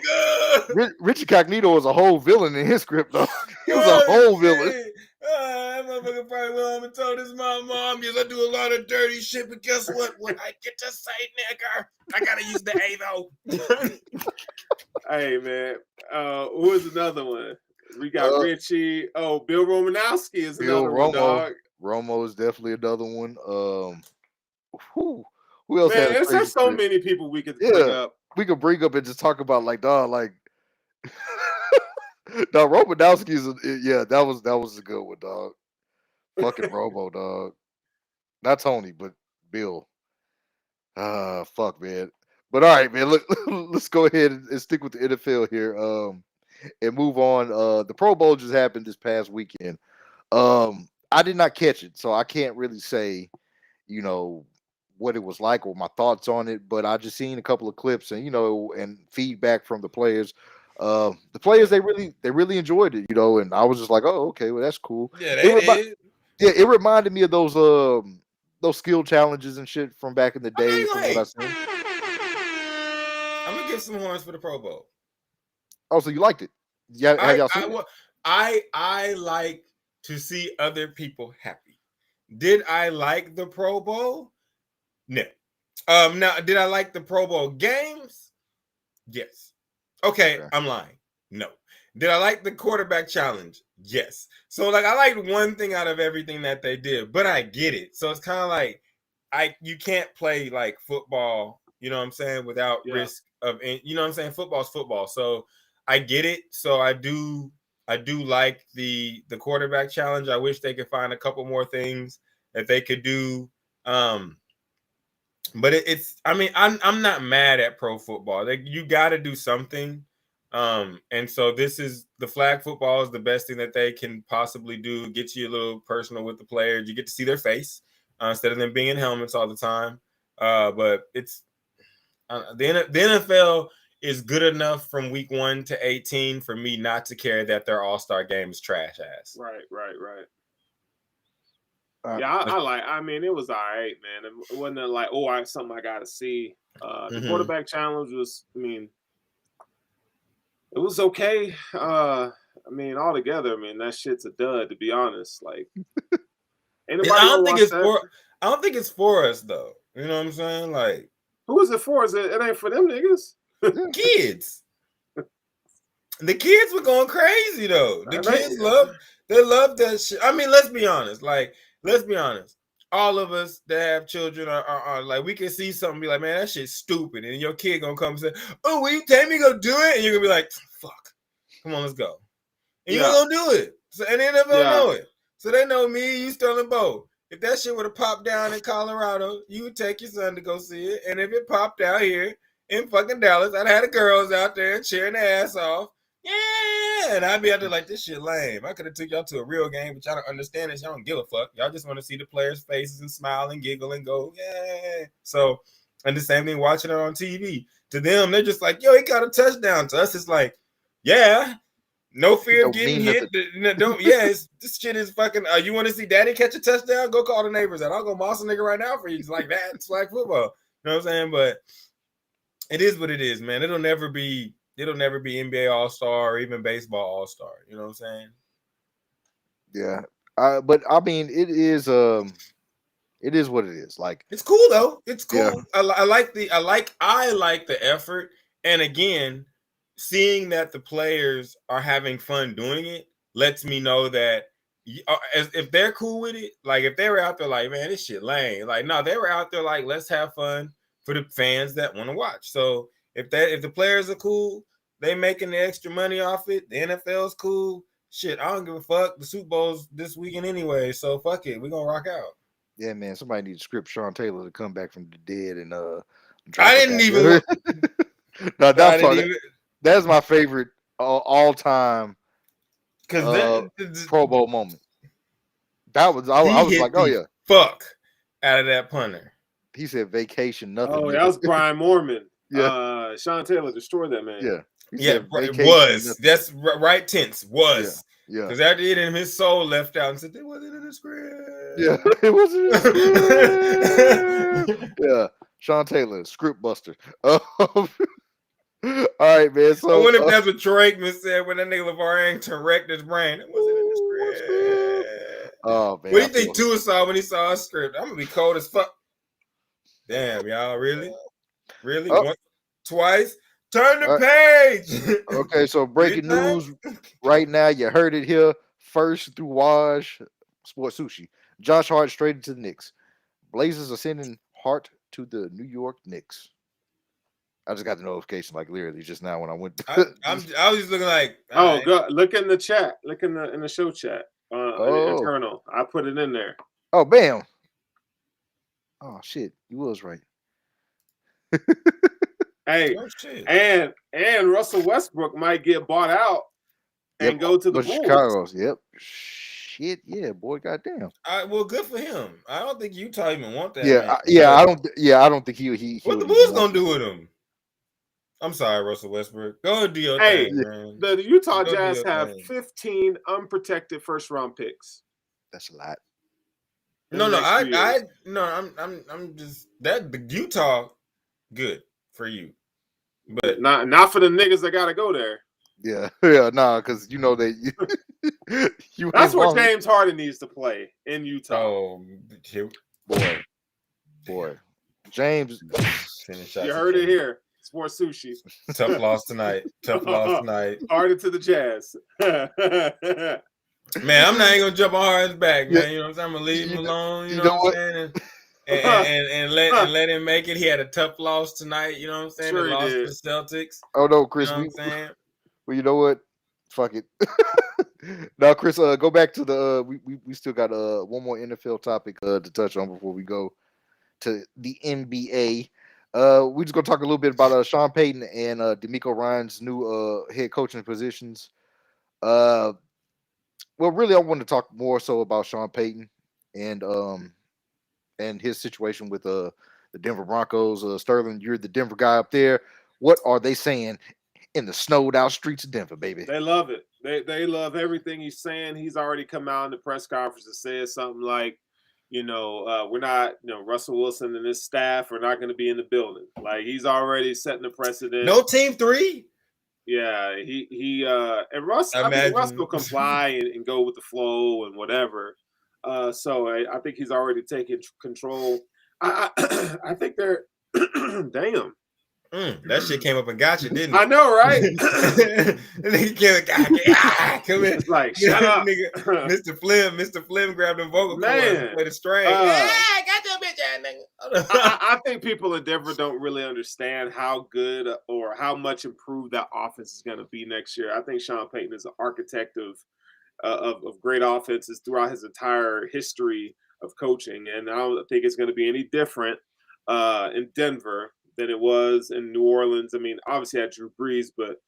nigga. Richie Cognito was a whole villain in his script, though. He was Oh, a whole shit. villain. That motherfucker probably went home and told his mom, yes, I do a lot of dirty shit, but guess what? When I get to say nigga, I gotta use the A though. Hey, man. Who is another one? We got Richie. Oh, Bill Romanowski is Bill another one, dog. Romo is definitely another one. Who else Man, had a there's crazy so script? many people we could Yeah. bring up. We could bring up and just talk about like dog, like no, Romanowski is yeah, that was a good one, dog. Fucking Romo, dog. Not Tony, but Bill. Fuck, man. But all right, man. Look, let's go ahead and stick with the NFL here. And move on. The Pro Bowl just happened this past weekend. I did not catch it, so I can't really say, what it was like or my thoughts on it. But I just seen a couple of clips and and feedback from the players. The players they really enjoyed it, and I was just like, oh, okay, well that's cool. Yeah, they did. Yeah, it reminded me of those skill challenges and shit from back in the I day. ain't From gonna what I seen. I'm gonna give some horns for the Pro Bowl. Oh, so you liked it? Yeah, have y'all seen it? I like to see other people happy. Did I like the Pro Bowl? No. Now, did I like the Pro Bowl games? Yes. Okay, I'm lying. No. Did I like the quarterback challenge? Yes. So, I liked one thing out of everything that they did, but I get it. So it's kind of like you can't play like football, you know what I'm saying, without risk of, you know what I'm saying? Football's football. So I get it. So I do like the quarterback challenge. I wish they could find a couple more things that they could do. But I'm not mad at pro football. You got to do something. And so the flag football is the best thing that they can possibly do. Get you a little personal with the players. You get to see their face instead of them being in helmets all the time. But it's the NFL is good enough from week 1 to 18 for me not to care that their all-star game is trash ass. Right. I mean, it was all right, man. It wasn't like, something I got to see. The quarterback challenge was, it was okay. Altogether, that shit's a dud, to be honest. Like, ain't nobody I don't think it's that. I don't think it's for us though. You know what I'm saying? Like, who is it for? It ain't for them niggas. Kids. The kids were going crazy though. The kids love that shit. Let's be honest. All of us that have children are like, we can see something and be like, man, that shit's stupid. And your kid gonna come and say, oh, will you take me to go do it? And you're gonna be like, fuck. Come on, let's go. And you're gonna do it. So and the NFL know it. So they know me, you Sterling Bowe. if that shit would have popped down in Colorado, you would take your son to go see it. And if it popped out here in fucking Dallas, I'd have the girls out there cheering their ass off. Yeah, and I'd be out there like, this shit lame. I could have took y'all to a real game, but y'all don't understand this. Y'all don't give a fuck. Y'all just want to see the players' faces and smile and giggle and go, yeah. So, and the same thing watching it on TV. To them, they're just like, yo, he got a touchdown. To us, it's like, yeah, no fear of getting hit. This shit is fucking. You want to see daddy catch a touchdown? Go call the neighbors out. I'll go moss a nigga right now for you. It's like that. It's like football. You know what I'm saying? But it is what it is, man. It'll never be NBA All-Star or even baseball All-Star. You know what I'm saying? Yeah. But I mean, it is what it is. Like, it's cool though. It's cool. Yeah. I like the effort. And again, seeing that the players are having fun doing it lets me know that if they're cool with it, like if they were out there like, man, this shit lame. Like, no, they were out there like, let's have fun for the fans that want to watch. So if the players are cool, they making the extra money off it. The NFL's cool. Shit, I don't give a fuck. The Super Bowl's this weekend anyway, so fuck it. We're gonna rock out. Yeah, man. Somebody needs to script Sean Taylor to come back from the dead and I didn't even. No, that's my favorite all time Pro Bowl moment. That was I was like, oh yeah, fuck out of that punter. He said vacation, nothing. Oh, that was Brian Mormon. Yeah. Sean Taylor destroyed that man. Yeah. It was. Nothing. That's right tense. Was. Yeah. Because after it in his soul left out and said, it wasn't in the script. Yeah. It wasn't in the script. Yeah. Sean Taylor, script buster. All right, man. So I wonder if that's what Troy Aikman said when that nigga LeVar wrecked his brain. It wasn't in the script. Oh, man. What do you think Tua saw when he saw a script? I'm going to be cold as fuck. Damn, y'all. Really? Really? Once, twice? Turn the page. Okay, so breaking news right now. You heard it here first through Waj Sports Sushi. Josh Hart traded to the Knicks. Blazers are sending Hart to the New York Knicks. I just got the notification like literally just now when I went. I was just looking like, go look in the chat. Look in the show chat. Internal. I put it in there. Oh, bam. Oh shit, you was right. Hey, and Russell Westbrook might get bought out and go to the Bulls. Chicago. Yep. Shit, yeah, boy, goddamn. Well, good for him. I don't think Utah even want that. I don't think he what the Bulls gonna do with him? I'm sorry, Russell Westbrook. Go do your thing, man. The Utah Jazz have 15 unprotected first-round picks. That's a lot. I'm just that the Utah good for you, but not for the niggas that gotta go there. Yeah, because you know that that's where James Harden needs to play in Utah. Oh, boy, James. You heard it here. Sports Sushi. Tough loss tonight. Harden to the Jazz. Man, I'm not even gonna jump on Harden's back, man. You know what I'm saying? I'm gonna leave him alone. You know what I'm saying? And let him make it. He had a tough loss tonight. You know what I'm saying? Sure he lost did. to the Celtics. Oh no, Chris. You know what I'm saying? Well, you know what? Fuck it. Now, Chris, go back to the. We still got one more NFL topic to touch on before we go to the NBA. We're just gonna talk a little bit about Sean Payton and D'Amico Ryan's new head coaching positions. Well, really, I want to talk more so about Sean Payton and his situation with the Denver Broncos. Sterling, you're the Denver guy up there. What are they saying in the snowed out streets of Denver, baby? They love it. They love everything he's saying. He's already come out in the press conference and said something like, we're not, Russell Wilson and his staff are not going to be in the building. Like, he's already setting the precedent. No team 3. Yeah, and Russ will comply and go with the flow and whatever. So I think he's already taken control. I think they're damn. That shit came up and got you, didn't it? I know, right? Come in. It's like, shut up. Nigga, Mr. Flynn grabbed the vocal cord and played a string. Got your bitch ass nigga. I think people in Denver don't really understand how good or how much improved that offense is going to be next year. I think Sean Payton is an architect of great offenses throughout his entire history of coaching, and I don't think it's going to be any different in Denver than it was in New Orleans. I mean, obviously I had Drew Brees, but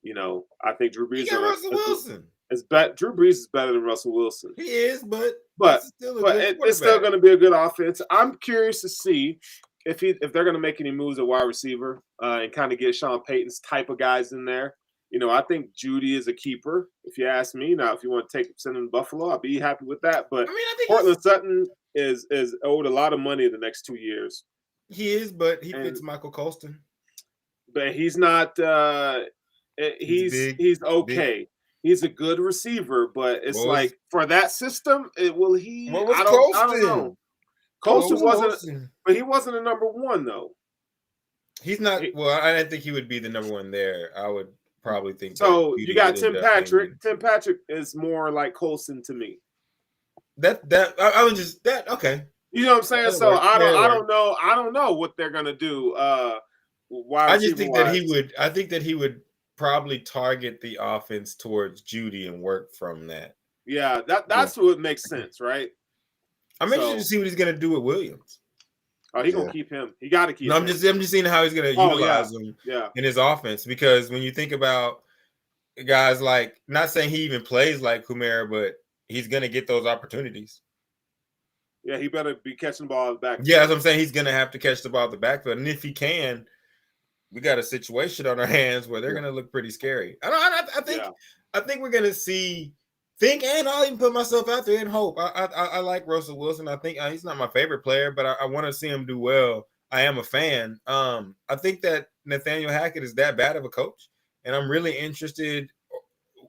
I think Drew Brees. You got Russell Wilson. Drew Brees is better than Russell Wilson. He is, but it's still going to be a good offense. I'm curious to see if they're going to make any moves at wide receiver and kind of get Sean Payton's type of guys in there. I think Judy is a keeper, if you ask me. Now, if you want to send him to Buffalo, I'll be happy with that. But I think Cortland Sutton is owed a lot of money in the next 2 years. He is, but he fits Michael Colston. But he's not. He's okay. Big. He's a good receiver, but it's for that system, will he? What was Colston? I don't know. Colston wasn't, but he wasn't a number one though. He's not. Well, I didn't think he would be the number one there. I would probably think so. You got Tim Patrick. Tim Patrick is more like Colston to me. I would just okay. You know what I'm saying? So I don't know what they're gonna do. I just think that he would. I think that he would probably target the offense towards Judy and work from that. Yeah, that's what makes sense, right? I'm interested to see what he's gonna do with Williams. Oh, he's gonna keep him. He got to keep him. I'm just seeing how he's gonna utilize him in his offense, because when you think about guys like, not saying he even plays like Kumara, but he's gonna get those opportunities. Yeah, he better be catching the ball in the backfield. Yeah, that's what I'm saying. He's gonna have to catch the ball in the backfield, and if he can, we got a situation on our hands where they're gonna look pretty scary. I think we're gonna see. And I'll even put myself out there and hope. I like Russell Wilson. I think he's not my favorite player, but I want to see him do well. I am a fan. I think that Nathaniel Hackett is that bad of a coach, and I'm really interested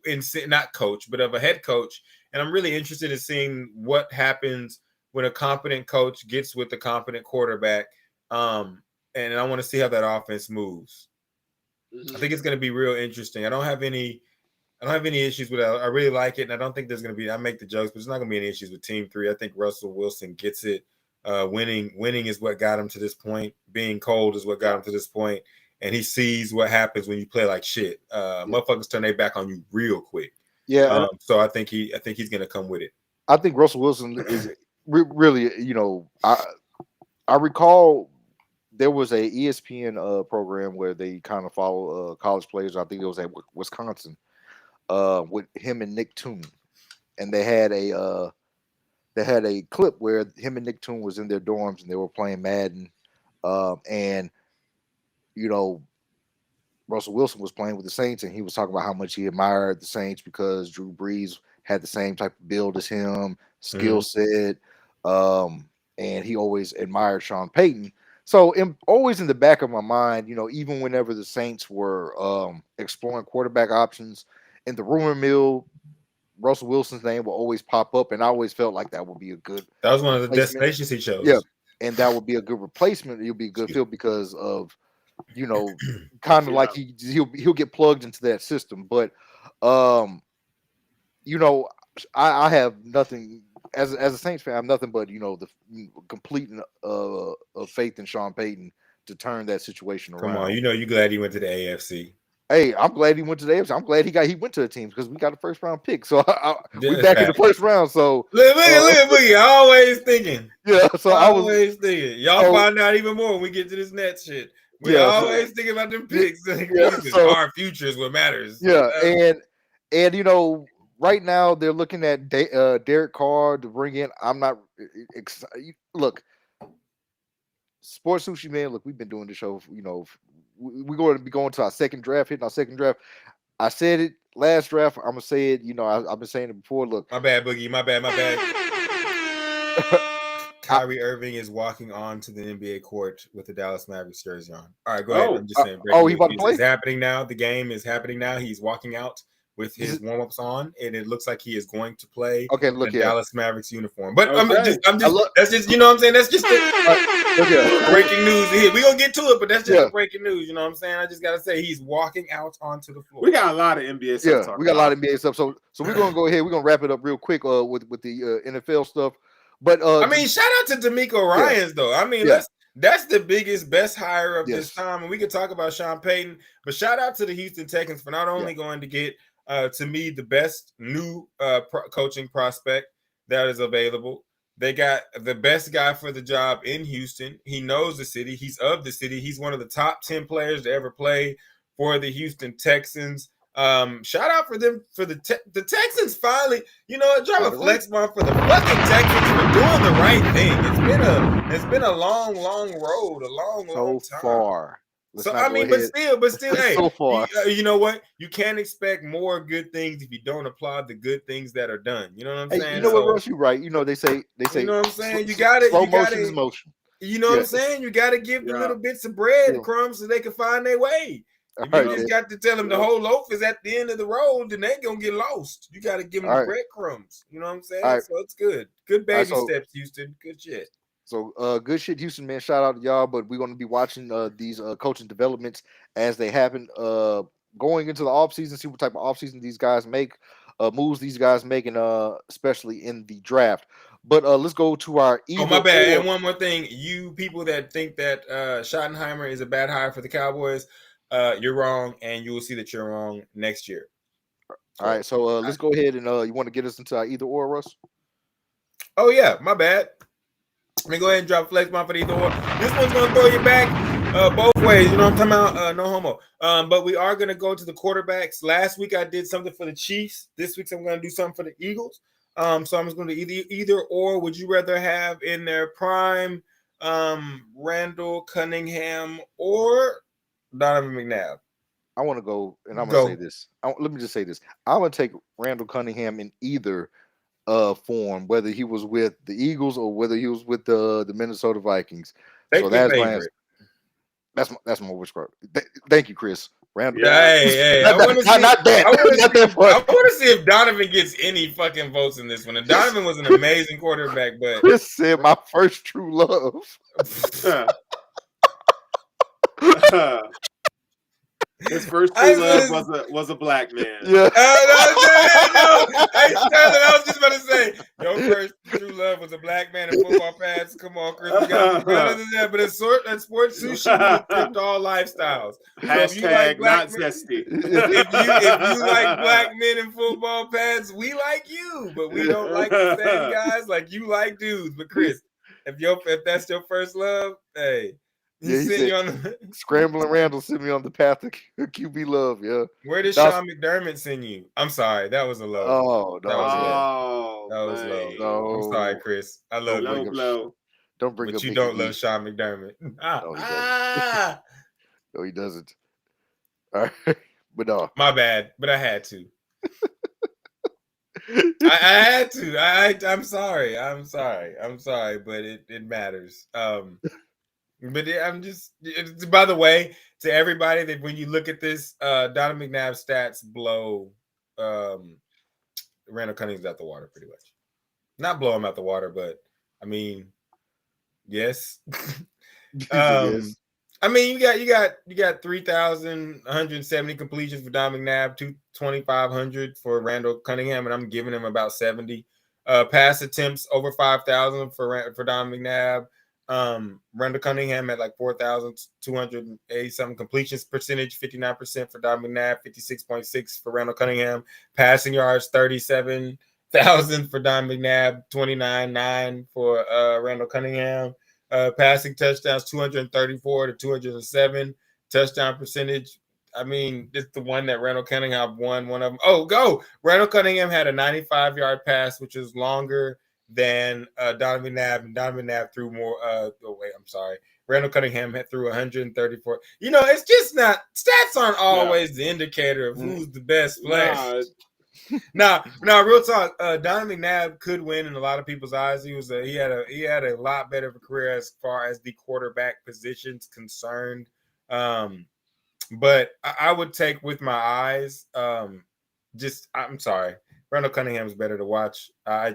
in not coach, but of a head coach, and I'm really interested in seeing what happens when a competent coach gets with a competent quarterback. And I want to see how that offense moves. I think it's going to be real interesting. I don't have any issues with it. I really like it, and I don't think there's going to be. I make the jokes, but there's not going to be any issues with Team 3. I think Russell Wilson gets it. Winning is what got him to this point. Being cold is what got him to this point, and he sees what happens when you play like shit. Motherfuckers turn their back on you real quick. Yeah. So I think he's going to come with it. I think Russell Wilson is really. I recall there was a ESPN program where they kind of follow college players. I think it was at Wisconsin. With him and Nick Toon, and they had a clip where him and Nick Toon was in their dorms and they were playing Madden, and Russell Wilson was playing with the Saints, and he was talking about how much he admired the Saints because Drew Brees had the same type of build as him, skill set, and he always admired Sean Payton. So always in the back of my mind, even whenever the Saints were exploring quarterback options, in the rumor mill, Russell Wilson's name will always pop up, and I always felt like that would be a good. That was one of the destinations he chose. Yeah, and that would be a good replacement. It'll be a good fit because of, kind of like he'll get plugged into that system. But, I have nothing as a Saints fan. I have nothing but the complete faith in Sean Payton to turn that situation around. Come on, you're glad he went to the AFC. Hey, I'm glad he went to the AFC. I'm glad he went to the teams because we got a first round pick. So we back in the first round. So look at Boogie, always thinking. Yeah, so I was always thinking. Y'all find out even more when we get to this Nets shit. We always thinking about them picks. Our future is what matters. Yeah, and right now they're looking at Derek Carr to bring in. I'm not excited. Look, Sports Sushi, man. Look, we've been doing the show. We're going to be going to our second draft, hitting our second draft. I said it last draft. I'm going to say it. I've been saying it before. Look. My bad, Boogie. My bad. Kyrie Irving is walking on to the NBA court with the Dallas Mavericks jersey on. All right, go ahead. I'm just saying. He's about to play? It's happening now. The game is happening now. He's walking out with his warm-ups on, and it looks like he is going to play the Dallas Mavericks uniform. But that's just, you know what I'm saying? That's just breaking news here. We're going to get to it, but that's just breaking news. You know what I'm saying? I just got to say he's walking out onto the floor. We got a lot of NBA stuff. Yeah, we got a lot of NBA stuff. So we're going to go ahead. We're going to wrap it up real quick with the NFL stuff. But shout out to D'Amico Ryans, though. That's the biggest, best hire of this time. And we can talk about Sean Payton, but shout out to the Houston Texans for not only going to get to me the best new coaching prospect that is available, They got the best guy for the job in Houston. He knows the city. He's of the city. He's one of the top 10 players to ever play for the Houston Texans. Shout out for them for the Texans finally. You know, drop a flex bomb for the fucking Texans for doing the right thing. It's been a long road, a long time. Far. So I mean, but still, hey, so far. You know what? You can't expect more good things if you don't applaud the good things that are done. You know what I'm saying? You know what, Russ? You're right. You know they say. You know what I'm saying? You got it. Slow motion is motion. You know what I'm saying? You got to give the little bits of bread crumbs so they can find their way. If you just got to tell them the whole loaf is at the end of the road, then they gonna get lost. You got to give them the breadcrumbs. You know what I'm saying? So it's good. Good baby steps, Houston. Good shit. So good shit, Houston, man. Shout out to y'all. But we're going to be watching these coaching developments as they happen. Going into the offseason, see what type of offseason these guys make, moves these guys make, and especially in the draft. But let's go to our my bad. And one more thing. You people that think that Schottenheimer is a bad hire for the Cowboys, you're wrong, and you will see that you're wrong next year. All right. So let's go ahead and you want to get us into our either or, Russ? Oh, yeah. My bad. Let me go ahead and drop flex bomb for the either or. This one's going to throw you back both ways. You know what I'm talking about? No homo. But we are going to go to the quarterbacks. Last week I did something for the Chiefs. This week I'm going to do something for the Eagles. So I'm just going to either or. Would you rather have in their prime Randall Cunningham or Donovan McNabb? I want to go, and I'm going to say this. Let me just say this. I'm going to take Randall Cunningham in either form, whether he was with the Eagles or whether he was with the Minnesota Vikings. So that's my answer. That's my wish card. Thank you, Chris. Randall. Hey, I want to see. I want to see if Donovan gets any fucking votes in this one. And Donovan was an amazing quarterback, but Chris said my first true love. His first true love was a black man. Yeah. Hey, Sterling, I was just about to say, your first true love was a black man in football pads. Come on, Chris. We got but it's Sports Sushi with all lifestyles. Hashtag not zesty. If you like black men in football pads, we like you, but we don't like the same guys like you like dudes. But Chris, if that's your first love, hey. Scrambling Randall sent me on the path of QB love. Yeah. Where did Sean McDermott send you? I'm sorry, that was a low. Oh, that was low. No. I'm sorry, Chris. I love you. Don't bring but up. You don't love Sean McDermott. No, he doesn't. All right, but no. My bad, but I had to. I had to. I'm sorry, but it matters. But I'm just, by the way, to everybody that when you look at this, Donovan McNabb's stats blow Randall Cunningham's out the water pretty much. Not blow him out the water, but I mean, yes. Yes. I mean, you got 3,170 completions for Donovan McNabb, 2,500 for Randall Cunningham, and I'm giving him about 70. Pass attempts over 5,000 for Donovan McNabb. Randall Cunningham at like 4,280 something completions percentage, 59% for Donovan McNabb, 56.6 for Randall Cunningham. Passing yards 37,000 for Donovan McNabb, 29.9 for Randall Cunningham. Passing touchdowns 234 to 207. Touchdown percentage. I mean, it's the one that Randall Cunningham won one of them. Oh, go! Randall Cunningham had a 95-yard pass, which was longer than Donovan McNabb, and Donovan McNabb threw more. Randall Cunningham had threw 134. You know, it's just not stats aren't always the indicator of who's the best player. Nah, real talk. Donovan McNabb could win in a lot of people's eyes. He had a lot better of a career as far as the quarterback position's concerned. But I would take with my eyes. I'm sorry. Randall Cunningham is better to watch.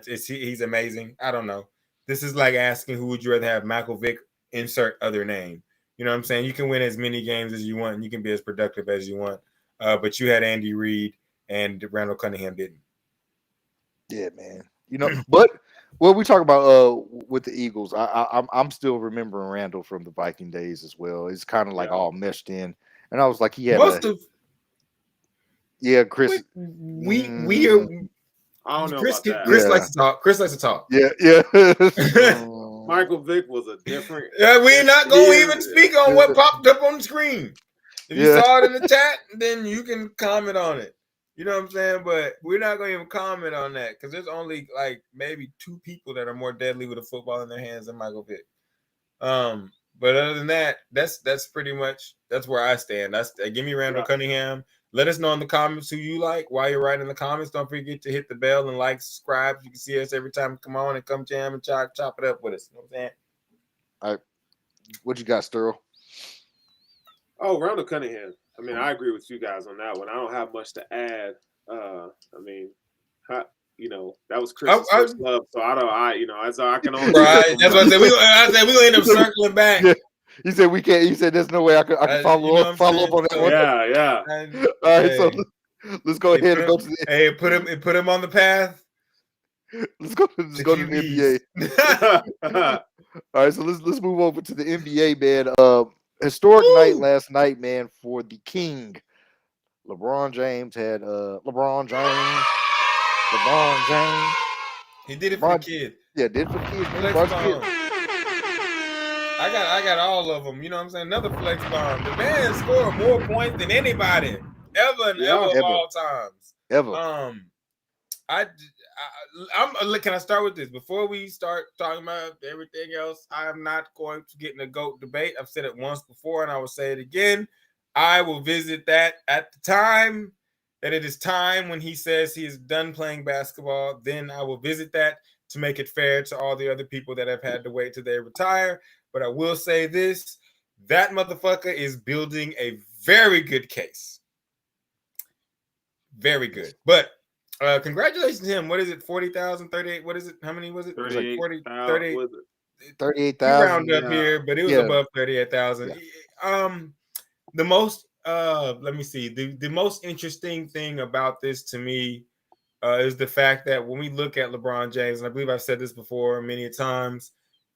He's amazing. I don't know. This is like asking who would you rather have, Michael Vick, insert other name. You know what I'm saying? You can win as many games as you want, and you can be as productive as you want. But you had Andy Reid, and Randall Cunningham didn't. Yeah, man. You know, but what we talk about with the Eagles, I'm still remembering Randall from the Viking days as well. It's kind of like all meshed in, and I was like, he had Chris. I don't know Chris, about that. Chris likes to talk. Chris likes to talk. Yeah. Michael Vick was a different. Yeah, we're not going to even speak on what popped up on the screen. If you saw it in the chat, then you can comment on it. You know what I'm saying? But we're not going to even comment on that because there's only like maybe 2 people that are more deadly with a football in their hands than Michael Vick. But other than that, that's pretty much that's where I stand. Give me Randall Cunningham. Let us know in the comments who you like. While you're writing in the comments, don't forget to hit the bell and like, subscribe. You can see us every time we come on and come jam and chop it up with us. You know what I'm saying? All right. What you got, Sterl? Oh, Randall Cunningham. I mean, I agree with you guys on that one. I don't have much to add. I mean, that was Chris's first love, so as I can only. Right. That's what I said. I said we're gonna end up circling back. Yeah. He said we can't. He said there's no way I can follow up on that one. Yeah. All right, so let's go ahead and go to the. Hey, put him on the path. Let's go to the NBA. All right, so let's move over to the NBA, man. Historic night last night, man, for the King. LeBron James had LeBron James. He did it for the kid. Yeah, did it for the kids. I got all of them. You know what I'm saying? Another flex bomb. The man scored more points than anybody ever of all times. Ever. Can I start with this? Before we start talking about everything else, I'm not going to get in a GOAT debate. I've said it once before, and I will say it again. I will visit that at the time that it is time when he says he is done playing basketball. Then I will visit that to make it fair to all the other people that have had to wait till they retire. But I will say this, that motherfucker is building a very good case. Very good. But congratulations to him. What is it? 40,000, 38. What is it? How many was it? 38. 38,000. Round up here, but it was above 38,000. Yeah. The most let me see. The most interesting thing about this to me is the fact that when we look at LeBron James, and I believe I've said this before many times,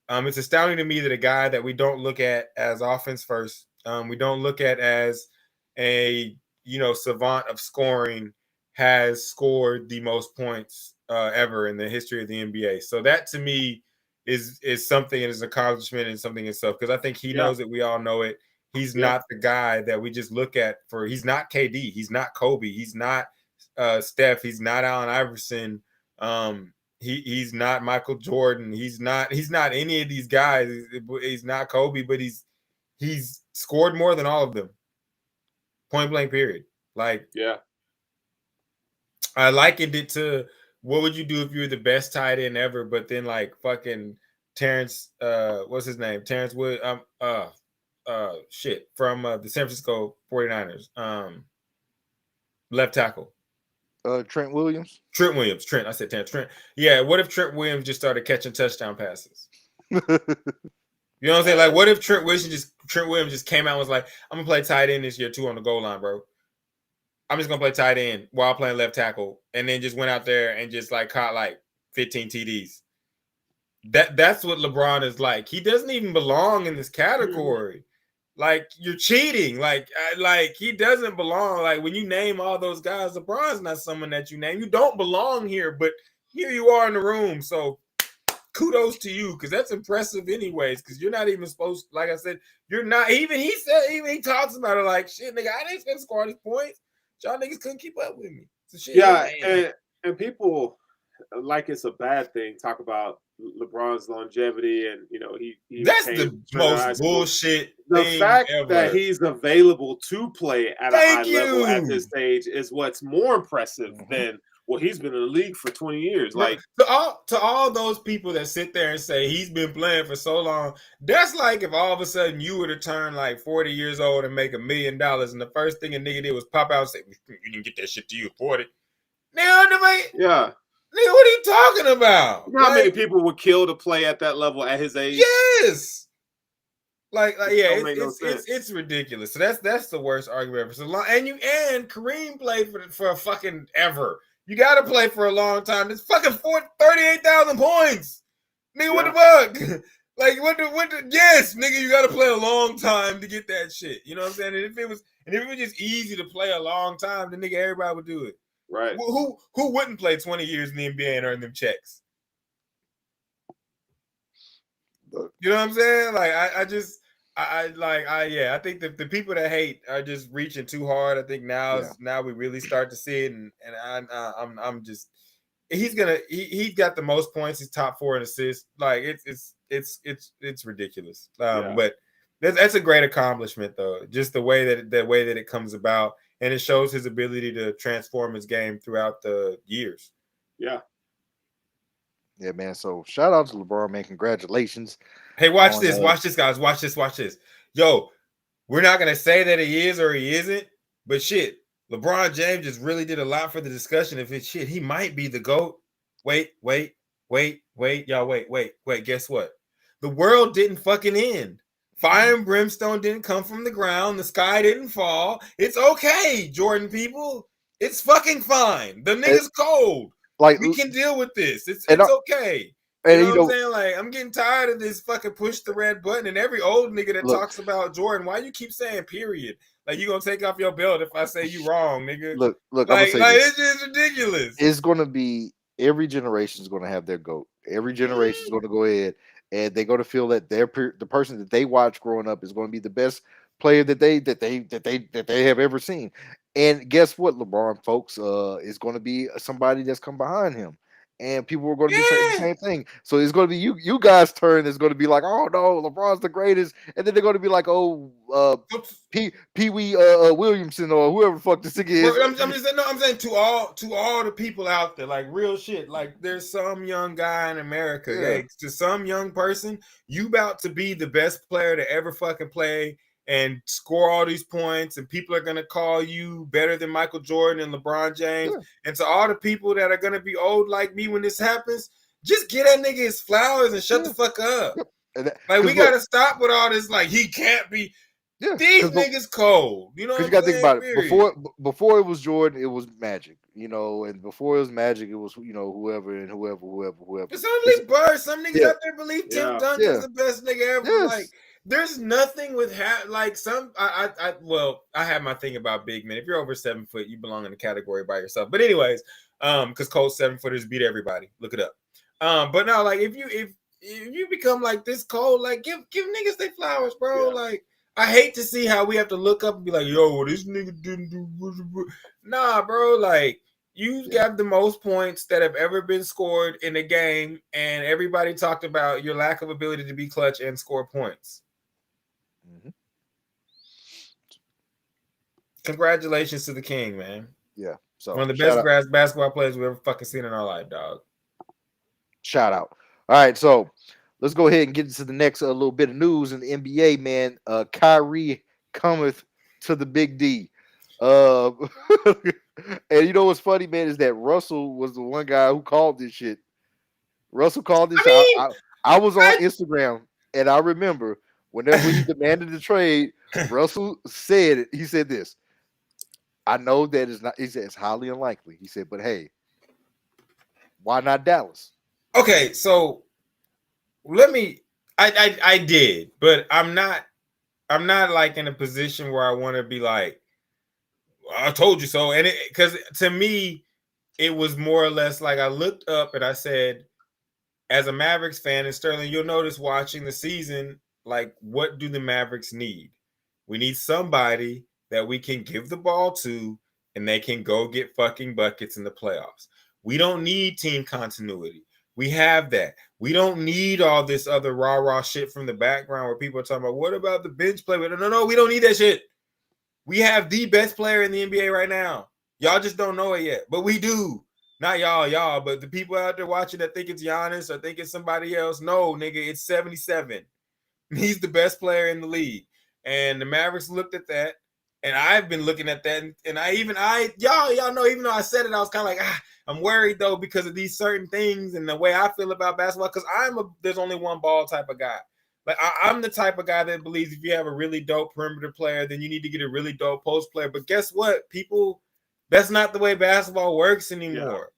it's astounding to me that a guy that we don't look at as offense first, we don't look at as a savant of scoring, has scored the most points ever in the history of the NBA. So that to me is something, and is an accomplishment and something itself, because I think he knows it. We all know it. He's not the guy that we just look at for. He's not KD. He's not Kobe. He's not Steph. He's not Allen Iverson. He's not Michael Jordan. He's not any of these guys. He's not Kobe, but he's scored more than all of them. Point blank, period. I likened it to what would you do if you were the best tight end ever, but then like fucking Terrence, what's his name? Terrence Wood, from the San Francisco 49ers, left tackle. Trent Williams. I said Trent. Yeah, what if Trent Williams just started catching touchdown passes? You know what I'm saying? Like, what if Trent Williams just came out and was like, I'm gonna play tight end this year too on the goal line, bro. I'm just gonna play tight end while playing left tackle, and then just went out there and just like caught like 15 TDs. That's what LeBron is like. He doesn't even belong in this category. Like, you're cheating. Like he doesn't belong. Like, when you name all those guys, LeBron's not someone that you name. You don't belong here, but here you are in the room. So kudos to you, because that's impressive anyways, because you're not even supposed, like I said, you're not even, he talks about it like, shit, nigga, I didn't expect to score all these points. Y'all niggas couldn't keep up with me. So shit, and people, like it's a bad thing, talk about LeBron's longevity, and he that's the most bullshit. The fact that he's available to play at a high level at this stage is what's more impressive than he's been in the league for 20 years. Like, to all those people that sit there and say he's been playing for so long, that's like if all of a sudden you were to turn like 40 years old and make $1 million, and the first thing a nigga did was pop out and say, "You didn't get that shit till you 40." Now, yeah. Nigga, what are you talking about? You know how many people would kill to play at that level at his age? Yes. It's ridiculous. So that's the worst argument for so long. And Kareem played for a fucking ever. You got to play for a long time. It's fucking 38,000 points. Nigga, what the fuck? Like, yes, nigga, you got to play a long time to get that shit. You know what I'm saying? And if it was just easy to play a long time, then nigga, everybody would do it. Right. Who wouldn't play 20 years in the NBA and earn them checks? You know what I'm saying? Like I think that the people that hate are just reaching too hard. I think now we really start to see it, and I'm just he's got the most points. He's top 4 in assists. Like it's ridiculous. But that's a great accomplishment though. Just the way that it comes about, and it shows his ability to transform his game throughout the years. Yeah. Yeah, man. So shout out to LeBron, man. Congratulations. Hey, watch this, guys. Watch this. Yo, we're not gonna say that he is or he isn't, but shit, LeBron James just really did a lot for the discussion. If it's shit, he might be the GOAT. Wait, y'all, wait. Guess what? The world didn't fucking end. Fire and brimstone didn't come from the ground. The sky didn't fall. It's okay, Jordan people. It's fucking fine. The nigga's cold. Like, we can deal with this. It's okay. You know what I'm saying? Like, I'm getting tired of this fucking push the red button, and every old nigga that talks about Jordan, why you keep saying period? Like, you gonna take off your belt if I say you wrong, nigga. Look, like it's just ridiculous. It's gonna be every generation is gonna have their GOAT. Every generation is gonna go ahead and they're gonna feel that the person that they watch growing up is gonna be the best player that they have ever seen. And guess what, LeBron, folks, is going to be somebody that's come behind him, and people are going to be saying the same thing. So it's going to be you guys' turn. It's going to be like, oh no, LeBron's the greatest, and then they're going to be like, oh, Pee Wee Williamson or whoever the fuck this thing is. I'm saying to all the people out there, like real shit. Like there's some young guy in America, hey, to some young person, you about to be the best player to ever fucking play and score all these points, and people are going to call you better than Michael Jordan and LeBron James. Yeah. And to all the people that are going to be old like me when this happens, just get that nigga his flowers and shut the fuck up. Like, we got to stop with all this, like, he can't be. Yeah, these niggas cold. You know what I'm saying? You got to think about it. Before it was Jordan, it was Magic. You know, and before it was Magic, it was, whoever. It's only Bird. Some niggas out there believe Tim Duncan's the best nigga ever. Yes. Like, there's nothing with I have my thing about big men. If you're over 7 foot, you belong in the category by yourself. But anyways, because cold 7-footers beat everybody. Look it up. But no, like if you become like this cold, like give niggas their flowers, bro. Yeah. Like, I hate to see how we have to look up and be like, yo, this nigga didn't do. Nah, bro. Like, you got the most points that have ever been scored in a game, and everybody talked about your lack of ability to be clutch and score points. Mm-hmm. Congratulations to the king, man. Yeah. So one of the best basketball players we've ever fucking seen in our life, dog. Shout out. All right, so let's go ahead and get into the next little bit of news in the NBA, man. Kyrie cometh to the Big D. And you know what's funny, man, is that Russell was the one guy who called this shit. Russell called this. I was on Instagram, and I remember whenever he demanded the trade, Russell said it. He said this. I know that it's not. He said it's highly unlikely. He said, but hey, why not Dallas? Okay, so let me. I did, but I'm not like in a position where I want to be like, I told you so. And because to me, it was more or less like I looked up and I said, as a Mavericks fan, and Sterling, you'll notice watching the season, like, what do the Mavericks need? We need somebody that we can give the ball to and they can go get fucking buckets in the playoffs. We don't need team continuity. We have that. We don't need all this other rah-rah shit from the background where people are talking about, what about the bench play? No, we don't need that shit. We have the best player in the NBA right now. Y'all just don't know it yet, but we do. Not y'all, but the people out there watching that think it's Giannis or think it's somebody else. No, nigga, it's 77. He's the best player in the league. And the Mavericks looked at that, and I've been looking at that, and y'all know, even though I said it, I was kind of like, I'm worried though because of these certain things and the way I feel about basketball. Because there's only one ball type of guy. Like, I'm the type of guy that believes if you have a really dope perimeter player, then you need to get a really dope post player. But guess what, people? That's not the way basketball works anymore.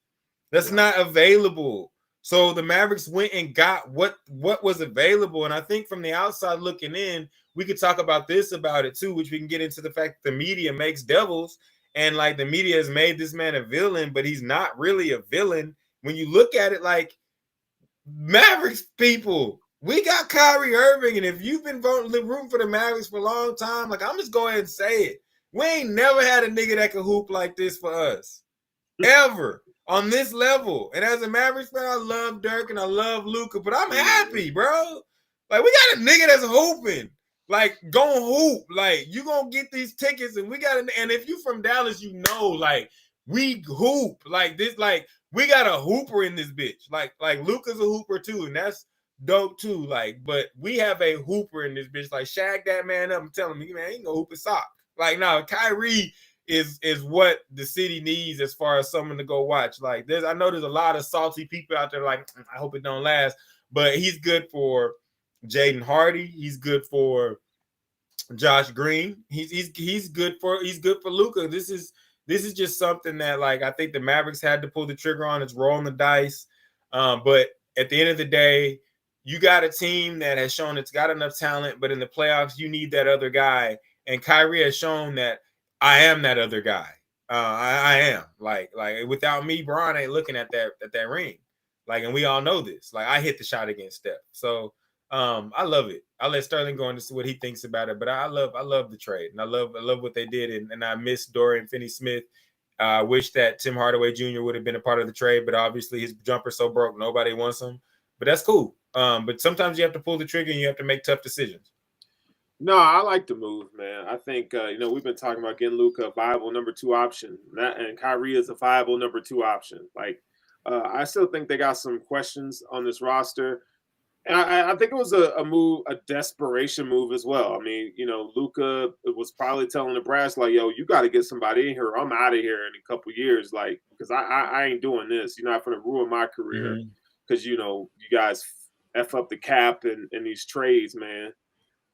That's not available. So the Mavericks went and got what was available. And I think from the outside looking in, we could talk about it too, which we can get into the fact that the media makes devils. And like the media has made this man a villain, but he's not really a villain. When you look at it, like Mavericks people, we got Kyrie Irving, and if you've been rooting for the Mavericks for a long time, like I'm just going ahead and say it. We ain't never had a nigga that could hoop like this for us. Ever. On this level. And as a Mavericks fan, I love Dirk and I love Luka, but I'm happy, bro. Like, we got a nigga that's hooping. Like, gon' hoop. Like, you gonna get these tickets, and we got and if you from Dallas, you know, like, we hoop. Like, this, like, we got a hooper in this bitch. Like Luka's a hooper too, and that's dope too. Like, but we have a hooper in this bitch. Like, shag that man up and tell him, man, he ain't gonna hoop a sock. Like, no, Kyrie is what the city needs as far as someone to go watch. Like, I know there's a lot of salty people out there. Like, I hope it don't last, but he's good for Jaden Hardy. He's good for Josh Green. He's good for Luka. This is just something that, like, I think the Mavericks had to pull the trigger on. It's rolling the dice, but at the end of the day, you got a team that has shown it's got enough talent, but in the playoffs, you need that other guy. And Kyrie has shown that I am that other guy. I am. Like without me, Bryan ain't looking at that ring. Like, and we all know this. Like, I hit the shot against Steph. So I love it. I'll let Sterling go into see what he thinks about it. But I love the trade. And I love what they did. And I miss Dorian Finney-Smith. I wish that Tim Hardaway Jr. would have been a part of the trade, but obviously his jumper's so broke, nobody wants him. But that's cool. But sometimes you have to pull the trigger and you have to make tough decisions. No, I like the move, man. I think, we've been talking about getting Luka a viable number 2 option. And Kyrie is a viable number 2 option. Like, I still think they got some questions on this roster. And I think it was a desperation move as well. I mean, Luka was probably telling the brass, like, yo, you got to get somebody in here. I'm out of here in a couple years, like, because I ain't doing this. You're not going to ruin my career because, you guys F up the cap in these trades, man.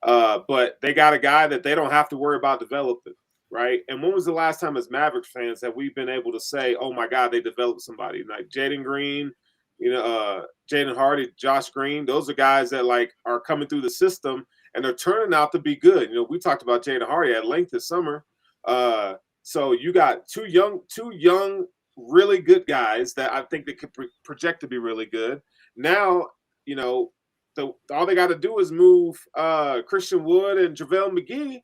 But they got a guy that they don't have to worry about developing, right? And when was the last time as Mavericks fans that we've been able to say, oh, my God, they developed somebody? Like Jaden Green, Jaden Hardy, Josh Green, those are guys that, like, are coming through the system, and they're turning out to be good. We talked about Jaden Hardy at length this summer. So you got two young, really good guys that I think they could project to be really good. Now, all they got to do is move Christian Wood and JaVale McGee,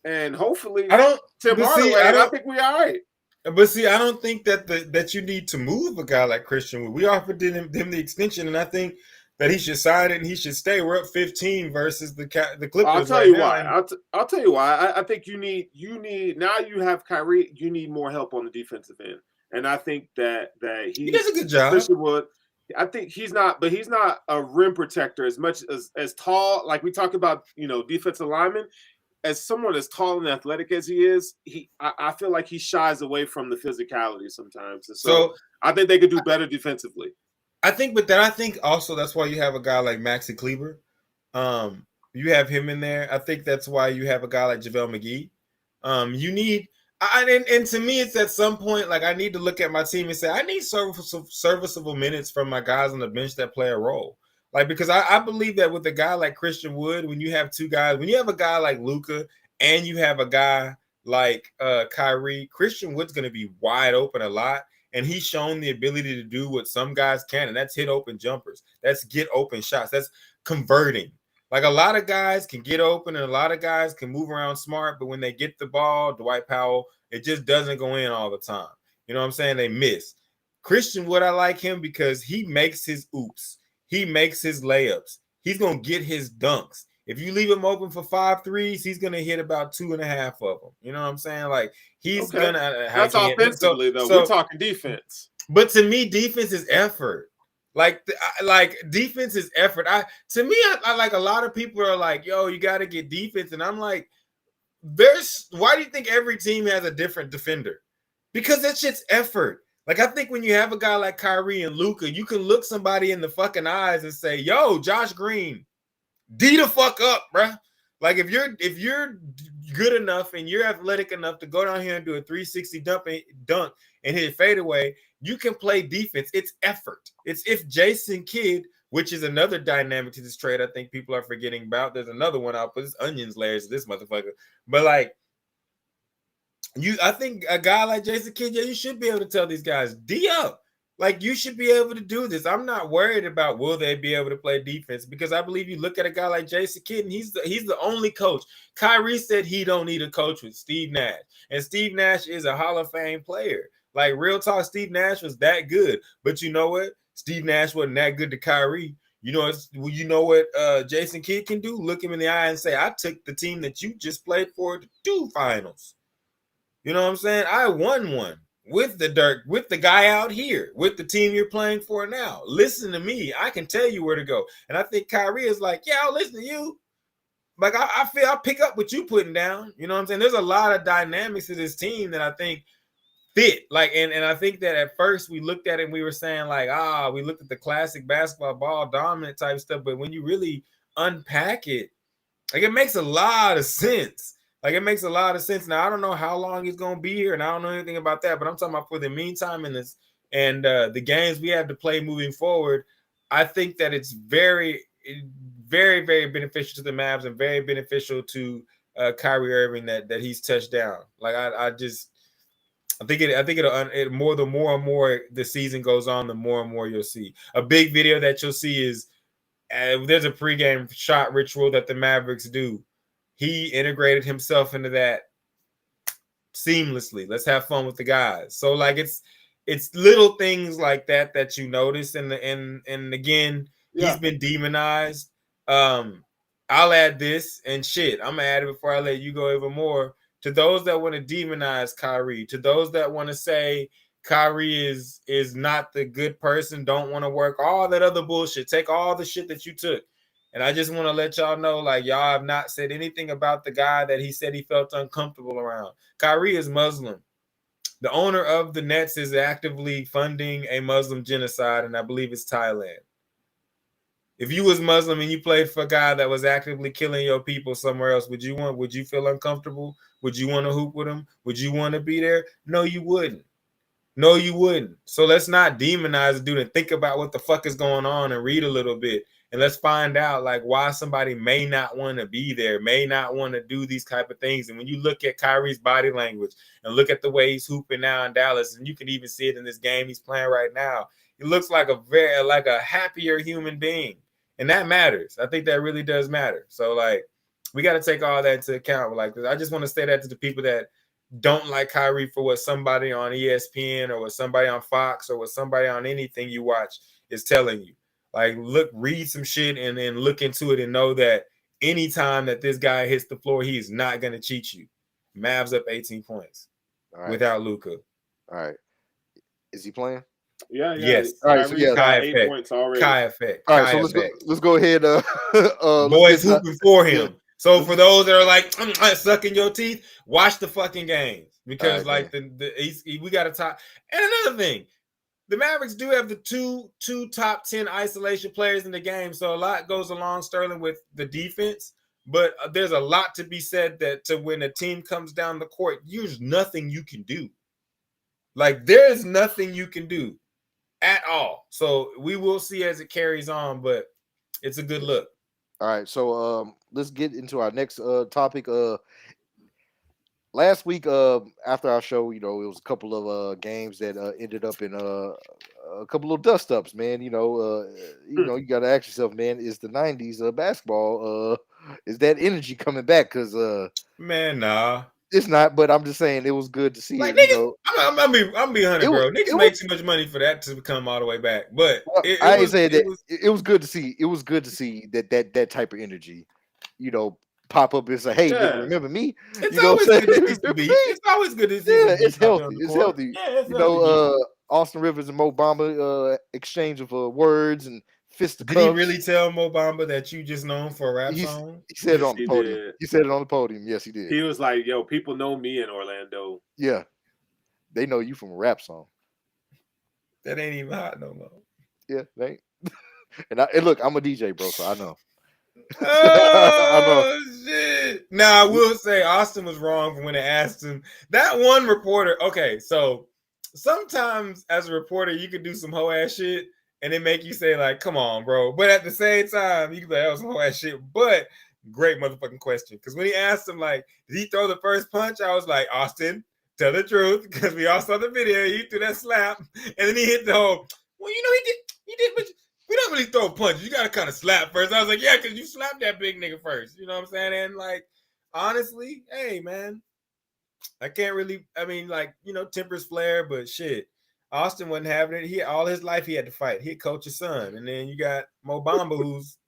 and hopefully Tim Hardaway. I think we're all right. But see, I don't think that you need to move a guy like Christian Wood. We offered him the extension, and I think that he should sign it and he should stay. We're up 15 versus the Clippers. I'll tell you why. I'll tell you why. I think you need now. You have Kyrie. You need more help on the defensive end, and I think that he does a good job. Christian Wood. I think he's not a rim protector as much as tall. Like we talk about, defensive linemen. As someone as tall and athletic as he is, I feel like he shies away from the physicality sometimes. And so I think they could do better defensively. I think also that's why you have a guy like Maxi Kleber. You have him in there. I think that's why you have a guy like JaVale McGee. You need. And to me, it's at some point, like, I need to look at my team and say, I need serviceable minutes from my guys on the bench that play a role. Like, because I believe that with a guy like Christian Wood, when you have two guys, when you have a guy like Luka and you have a guy like Kyrie, Christian Wood's going to be wide open a lot. And he's shown the ability to do what some guys can, and that's hit open jumpers. That's get open shots. That's converting. Like, a lot of guys can get open and a lot of guys can move around smart, but when they get the ball, Dwight Powell, it just doesn't go in all the time. You know what I'm saying? They miss. Christian Wood, I like him because he makes his oops. He makes his layups. He's going to get his dunks. If you leave him open for 5 threes, he's going to hit about 2.5 of them. You know what I'm saying? Like, he's going to. That's offensively, though. We're talking defense. But to me, defense is effort. Like defense is effort. To me, I like a lot of people are like, yo, you got to get defense. And I'm like, why do you think every team has a different defender? Because that shit's effort. Like, I think when you have a guy like Kyrie and Luka, you can look somebody in the fucking eyes and say, yo, Josh Green, D the fuck up, bruh. Like, if you're good enough and you're athletic enough to go down here and do a 360 dunk and hit fadeaway, you can play defense. It's effort. It's if Jason Kidd, which is another dynamic to this trade I think people are forgetting about. There's another one. I'll put this onions layers to this motherfucker. But, like, I think a guy like Jason Kidd, you should be able to tell these guys, D up. Like, you should be able to do this. I'm not worried about will they be able to play defense, because I believe you look at a guy like Jason Kidd, and he's the only coach. Kyrie said he don't need a coach with Steve Nash, and Steve Nash is a Hall of Fame player. Like, real talk, Steve Nash was that good. But you know what? Steve Nash wasn't that good to Kyrie. You know what Jason Kidd can do? Look him in the eye and say, I took the team that you just played for to 2 finals. You know what I'm saying? I won one with the guy out here, with the team you're playing for now. Listen to me. I can tell you where to go. And I think Kyrie is like, yeah, I'll listen to you. Like, I feel I'll pick up what you putting down. You know what I'm saying? There's a lot of dynamics to this team that I think fit. Like, and I think that at first we looked at it and we were saying like, we looked at the classic basketball ball dominant type stuff. But when you really unpack it, like, it makes a lot of sense. Like, it makes a lot of sense. Now, I don't know how long he's going to be here, and I don't know anything about that, but I'm talking about for the meantime and the games we have to play moving forward. I think that it's very, very, very beneficial to the Mavs and very beneficial to Kyrie Irving that he's touched down. Like, I think it'll more and more the season goes on, the more and more you'll see. A big video that you'll see is there's a pregame shot ritual that the Mavericks do. He integrated himself into that seamlessly. Let's have fun with the guys. So, like, it's little things like that you notice. And again, he's been demonized. I'll add this, and shit, I'm gonna add it before I let you go even more. To those that want to demonize Kyrie, to those that want to say Kyrie is not the good person, don't want to work, all that other bullshit, take all the shit that you took. And I just want to let y'all know, like, y'all have not said anything about the guy that he said he felt uncomfortable around. Kyrie is Muslim. The owner of the Nets is actively funding a Muslim genocide, and I believe it's Thailand. If you was Muslim and you played for a guy that was actively killing your people somewhere else, would you feel uncomfortable? Would you want to hoop with him? Would you want to be there? No, you wouldn't. No, you wouldn't. So let's not demonize the dude and think about what the fuck is going on and read a little bit. And let's find out, like, why somebody may not want to be there, may not want to do these type of things. And when you look at Kyrie's body language and look at the way he's hooping now in Dallas, and you can even see it in this game he's playing right now, he looks like a happier human being. And that matters. I think that really does matter. So, like, we got to take all that into account. Like, I just want to say that to the people that don't like Kyrie for what somebody on ESPN or what somebody on Fox or what somebody on anything you watch is telling you. Like, read some shit and then look into it and know that anytime that this guy hits the floor, he is not going to cheat you. Mavs up 18 points without Luka. All right. Is he playing? Yeah. Yes. All right, so got 8 points already. Kai effect. All right, so let's go ahead. Boys hooping for him. So for those that are like, I'm sucking your teeth, watch the fucking games. Because right, like we got to talk. And another thing, the Mavericks do have the two top 10 isolation players in the game, so a lot goes along, Sterling, with the defense. But there's a lot to be said that to when a team comes down the court, there's nothing you can do. Like, there's nothing you can do at all. So we will see as it carries on, but it's a good look. All right, so let's get into our next topic. Last week, after our show, it was a couple of games that ended up in a couple of dust ups, man. You got to ask yourself, man, is the '90s basketball is that energy coming back? Because man, nah, it's not. But I'm just saying, it was good to see. Like, it, niggas, I'm be 100, bro. Niggas make too much money for that to come all the way back. But I ain't saying that. It was good to see. It was good to see that type of energy, pop up and say, "Hey, remember me?" It's always good to be. It's always good to see. Yeah, it's healthy. It's healthy. Yeah, Austin Rivers and Mo Bamba exchange of words and fisticuffs. Did he really tell Mo Bamba that you just known for a rap song? He said it on the podium. Did. He said it on the podium. Yes, he did. He was like, "Yo, people know me in Orlando." Yeah, they know you from a rap song. That ain't even hot no more. Yeah, they ain't. And look, I'm a DJ, bro, so I know. Oh shit! Now I will say Austin was wrong when they asked him. That one reporter. Okay, so sometimes as a reporter you could do some hoe ass shit and it make you say like, "Come on, bro," but at the same time you could be like, "That was some hoe ass shit." But great motherfucking question, because when he asked him like, "Did he throw the first punch?" I was like, Austin, Tell the truth, because we all saw the video. You threw that slap, and then he hit the whole. Well, he did, but we don't really throw punches. You gotta kind of slap first. I was like, yeah, because you slapped that big nigga first. You know what I'm saying? And like, honestly, hey man, I can't really. I mean, like, tempers flare, but shit. Austin wasn't having it. He all his life he had to fight. He'd coach his son, and then you got Mo Bamba, who's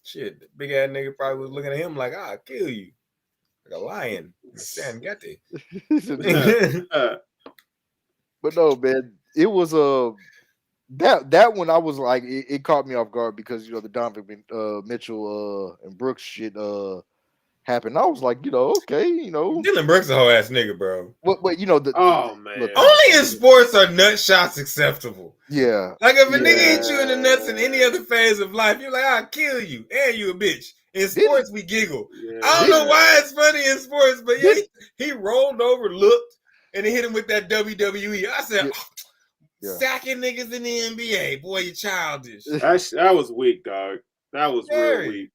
shit, big ass nigga probably was looking at him like, I'll kill you. Like a lion. Got But no, man, it was that one I was like, it caught me off guard because the Donovan Mitchell and Brooks shit happened. I was like, okay, Dylan Brooks a whole ass nigga, bro. But man, look, only in sports are nut shots acceptable. Yeah, like if a nigga hit you in the nuts in any other phase of life, you're like, I'll kill you, and you a bitch. In sports, we giggle. Yeah. I don't know why it's funny in sports, but yeah, he rolled over, looked, and he hit him with that WWE. I said, sacking niggas in the NBA, boy, you childish. That was weak, dog. That was real weak.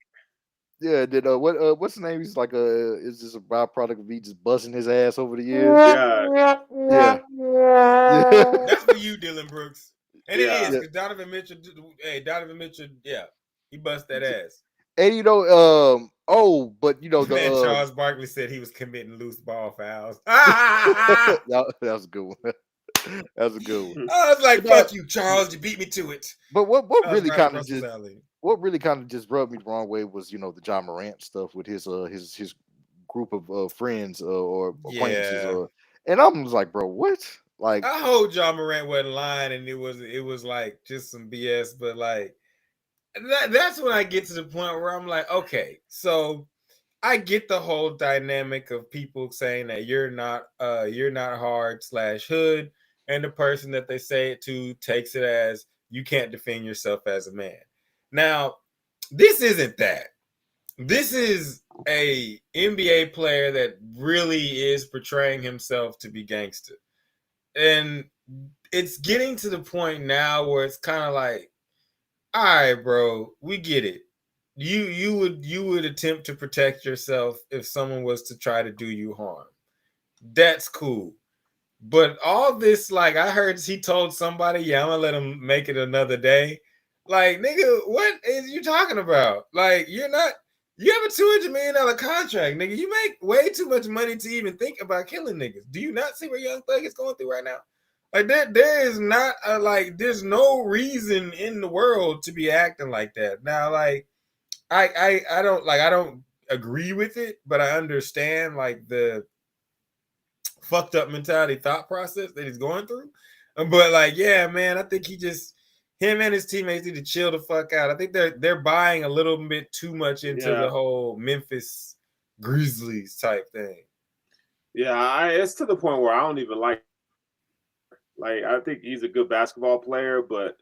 Yeah, did what's the name? He's like is this a byproduct of me just busting his ass over the years? Yeah. That's for you, Dylan Brooks. And it is because Donovan Mitchell, he bust that ass. And but the Charles Barkley said he was committing loose ball fouls. that was a good one. That was a good one. I was like, fuck you, Charles, you beat me to it. But what really kind of just rubbed me the wrong way was the John Morant stuff with his group of friends or acquaintances and I was like, bro, what? Like, I hope John Morant wasn't lying and it was like just some BS, but like that's when I get to the point where I'm like, okay, so I get the whole dynamic of people saying that you're not hard/hood, and the person that they say it to takes it as you can't defend yourself as a man. Now, this isn't that. This is a NBA player that really is portraying himself to be gangster. And it's getting to the point now where it's kind of like, all right, bro, we get it. You would attempt to protect yourself if someone was to try to do you harm. That's cool. But all this, like, I heard he told somebody, I'm gonna let him make it another day. Like, nigga, what is you talking about? Like, you have a $200 million contract, nigga. You make way too much money to even think about killing niggas. Do you not see what Young Thug is going through right now? Like, there is not there's no reason in the world to be acting like that. Now, like, I don't agree with it, but I understand like the fucked up mentality thought process that he's going through. But like, yeah, man, I think him and his teammates need to chill the fuck out. I think they're buying a little bit too much into the whole Memphis Grizzlies type thing. Yeah, it's to the point where I don't even like I think he's a good basketball player, but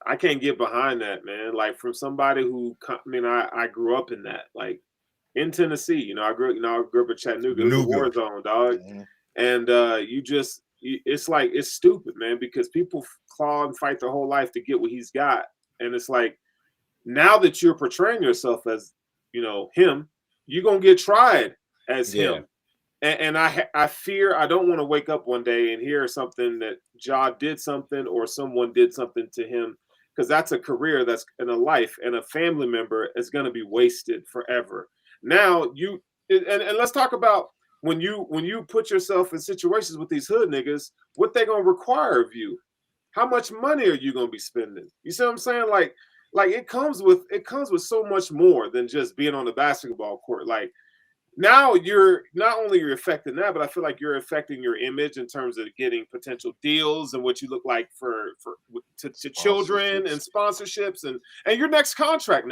I can't get behind that, man. Like, from somebody who, I grew up in that, like in Tennessee. I grew up in Chattanooga. It was a war zone, dog. Mm-hmm. And it's like, it's stupid, man, because people claw and fight their whole life to get what he's got. And it's like, now that you're portraying yourself as, him, you're going to get tried as him. And I fear I don't want to wake up one day and hear something that Ja did something or someone did something to him, because that's a career, that's in a life, and a family member is going to be wasted forever. Now and let's talk about when you put yourself in situations with these hood niggas, what they going to require of you? How much money are you going to be spending? You see what I'm saying? Like it comes with so much more than just being on the basketball court. Like, now you're not only affecting that, but I feel like you're affecting your image in terms of getting potential deals and what you look like to children and sponsorships and your next contract.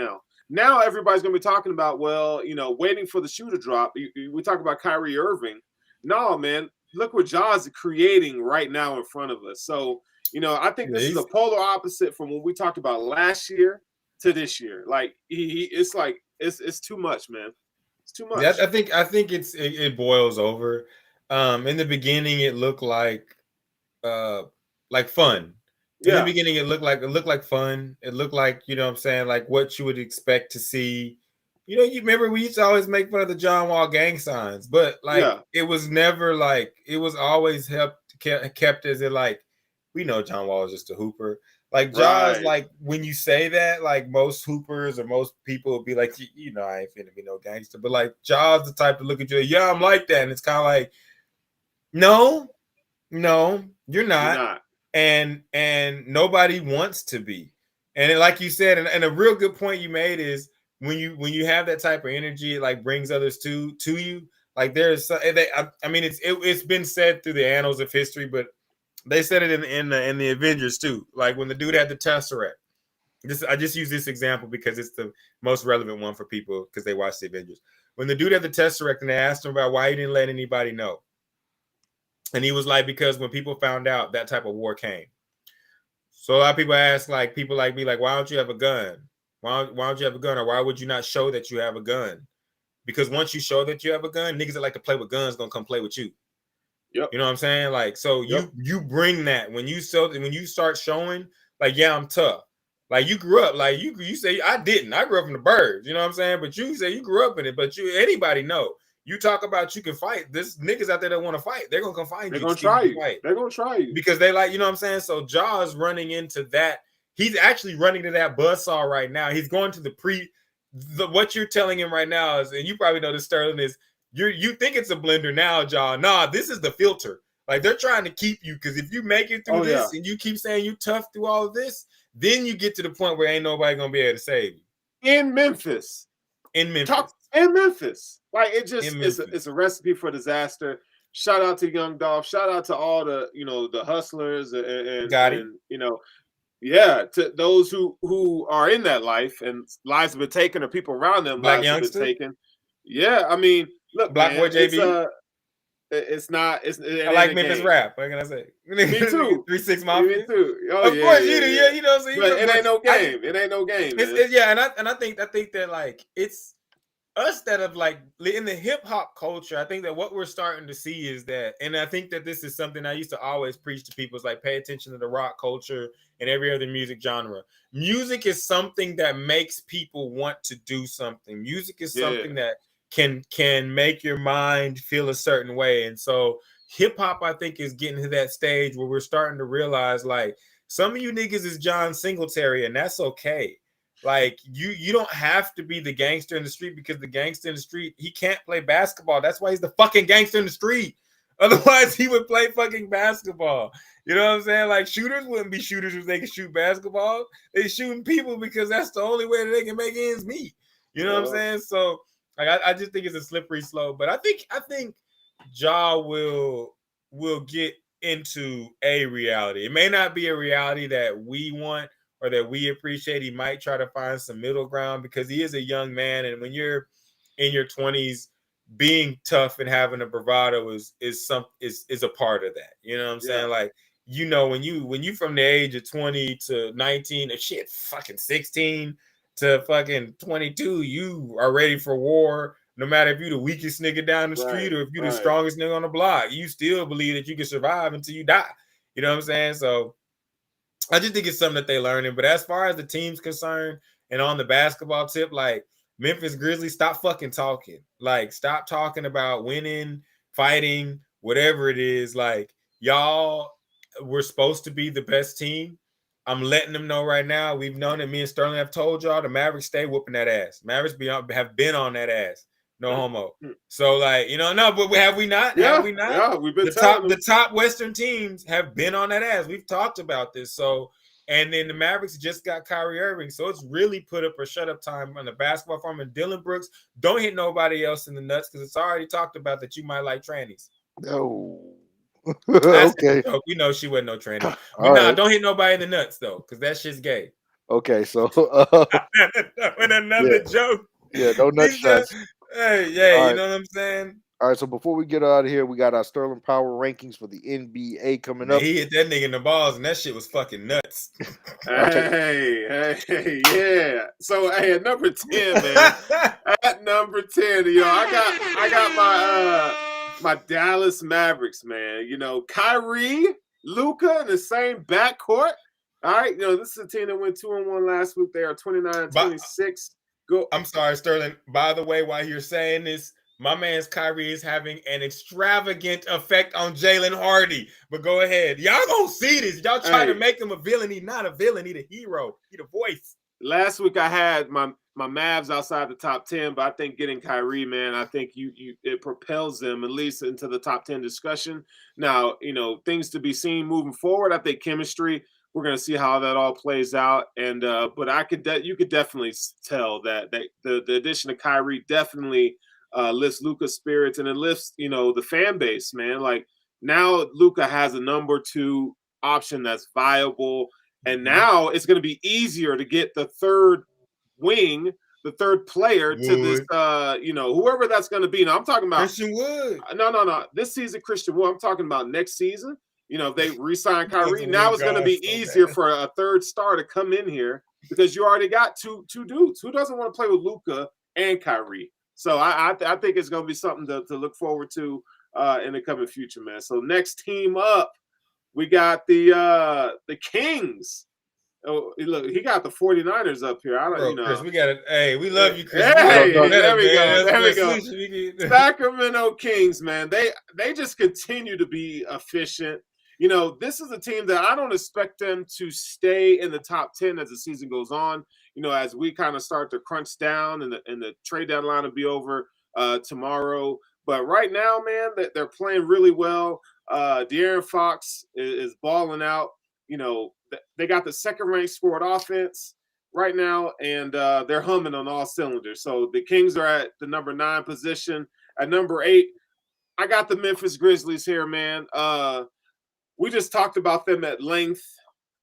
Now everybody's going to be talking about, waiting for the shoe to drop. We talk about Kyrie Irving. No, man, look what Ja's creating right now in front of us. So, I think this is a polar opposite from what we talked about last year to this year. Like, it's too much, man. Too much. Yeah, I think it boils over. In the beginning, it looked like fun. In the beginning, it looked like fun. It looked like, what I'm saying, like what you would expect to see You remember we used to always make fun of the John Wall gang signs, but it was never it was always kept as it we know John Wall is just a hooper. Jaws, when you say that, most hoopers or most people will be like, I ain't finna be no gangster, but Jaws the type to look at you, yeah, I'm like that, and it's kind of no, you're not. And nobody wants to be. And like you said, and a real good point you made is when you have that type of energy, it brings others to you. There's, it's been said through the annals of history, but they said it in the Avengers too. When the dude had the Tesseract. I just use this example because it's the most relevant one for people because they watch the Avengers. When the dude had the Tesseract and they asked him about why he didn't let anybody know. And he was because when people found out, that type of war came. So a lot of people ask, people like me, why don't you have a gun? Why don't you have a gun? Or why would you not show that you have a gun? Because once you show that you have a gun, niggas that like to play with guns gonna come play with you. Yep. You know what I'm saying? You bring that when you start showing, yeah, I'm tough. You grew up, you say I didn't. I grew up in the birds, you know what I'm saying? But you say you grew up in it, but anybody know. You talk about you can fight. This niggas out there that want to fight, they're gonna come find you. They're gonna try you. They're gonna try you because they you know what I'm saying. So Jaws running into that. He's actually running to that buzzsaw right now. He's going to what you're telling him right now is, and you probably know this, Sterling, is you think it's a blender now, Jaw. Nah, this is the filter. They're trying to keep you because if you make it through this and you keep saying you tough through all of this, then you get to the point where ain't nobody gonna be able to save you. In Memphis. In Memphis. It's a recipe for disaster. Shout out to Young Dolph. Shout out to all the the hustlers and to those who are in that life and lives have been taken or people around them Black lives youngster. have been taken. Yeah, I mean, look, Black boy JB. It's not. I like Memphis rap. What can I say? Me too. 3 6 Mafia. Me too. Oh, of course you do. Yeah, you know what I'm saying. But it ain't no game. It ain't no game. I think that it's us that have in the hip hop culture. I think that what we're starting to see is that, and I think that this is something I used to always preach to people is pay attention to the rock culture and every other music genre. Music is something that makes people want to do something. Music is something that can make your mind feel a certain way. And so hip hop, I think, is getting to that stage where we're starting to realize some of you niggas is John Singletary, and that's okay. You don't have to be the gangster in the street because the gangster in the street, he can't play basketball. That's why he's the fucking gangster in the street. Otherwise, he would play fucking basketball. You know what I'm saying? Shooters wouldn't be shooters if they could shoot basketball. They shooting people because that's the only way that they can make ends meet. You know what I'm saying? So I just think it's a slippery slope. But I think Ja will get into a reality. It may not be a reality that we want or that we appreciate. He might try to find some middle ground because he is a young man. And when you're in your 20s, being tough and having a bravado is a part of that. You know what I'm saying? When you from the age of 20 to 19 or fucking 16 to fucking 22, you are ready for war. No matter if you're the weakest nigga down the street or if you're the strongest nigga on the block, you still believe that you can survive until you die. You know what I'm saying? So I just think it's something that they're learning. But as far as the team's concerned and on the basketball tip, Memphis Grizzlies, stop fucking talking. Stop talking about winning, fighting, whatever it is. Y'all were supposed to be the best team. I'm letting them know right now. We've known that me and Sterling have told y'all the Mavericks stay whooping that ass. Mavericks have been on that ass. No homo. So no, but have we not? Yeah, have we not? Yeah, we've been the top Western teams have been on that ass. We've talked about this. So, and then the Mavericks just got Kyrie Irving. So it's really put up or shut up time on the basketball farm. And Dylan Brooks, don't hit nobody else in the nuts because it's already talked about that you might like trannies. No. Okay. We know she wasn't no tranny. Don't hit nobody in the nuts though, because that shit's gay. Okay, so with another joke. Yeah, no nut shots. Hey, you know what I'm saying? All right, so before we get out of here, we got our Sterling Power rankings for the NBA coming up. He hit that nigga in the balls, and that shit was fucking nuts. Hey, yeah. So, at number 10, man. At number 10, I got my Dallas Mavericks, man. Kyrie, Luka in the same backcourt. All right, this is a team that went 2-1 last week. They are 29-26. Go. I'm sorry, Sterling. By the way, while you're saying this, my man's Kyrie is having an extravagant effect on Jalen Hardy. But go ahead. Y'all gonna see this. Y'all try to make him a villain. He's not a villain. He's a hero. He's a voice. Last week I had my Mavs outside the top 10, but I think getting Kyrie, man, I think it propels them at least into the top 10 discussion. Now, things to be seen moving forward. I think chemistry, we're going to see how that all plays out. And but you could definitely tell that the addition of Kyrie definitely lifts Luka's spirits, and it lifts, the fan base, man. Like, now Luka has a number 2 option that's viable. And now it's going to be easier to get the third wing, the third player to this, whoever that's going to be. Now, I'm talking about Christian Wood. No. This season, Christian Wood. I'm talking about next season. If they re-sign Kyrie, now it's going to be easier for a third star to come in here because you already got two dudes. Who doesn't want to play with Luka and Kyrie? So I think it's going to be something to look forward to in the coming future, man. So next team up, we got the Kings. Oh, look, he got the 49ers up here. Chris, we got it. Hey, we love you, Chris. Hey, there we go. Sacramento Kings, man. They just continue to be efficient. This is a team that I don't expect them to stay in the top 10 as the season goes on. As we kind of start to crunch down and the trade deadline will be over tomorrow. But right now, man, they're playing really well. De'Aaron Fox is balling out. They got the second-ranked scored offense right now, and they're humming on all cylinders. So the Kings are at the number 9 position. At number 8, I got the Memphis Grizzlies here, man. We just talked about them at length.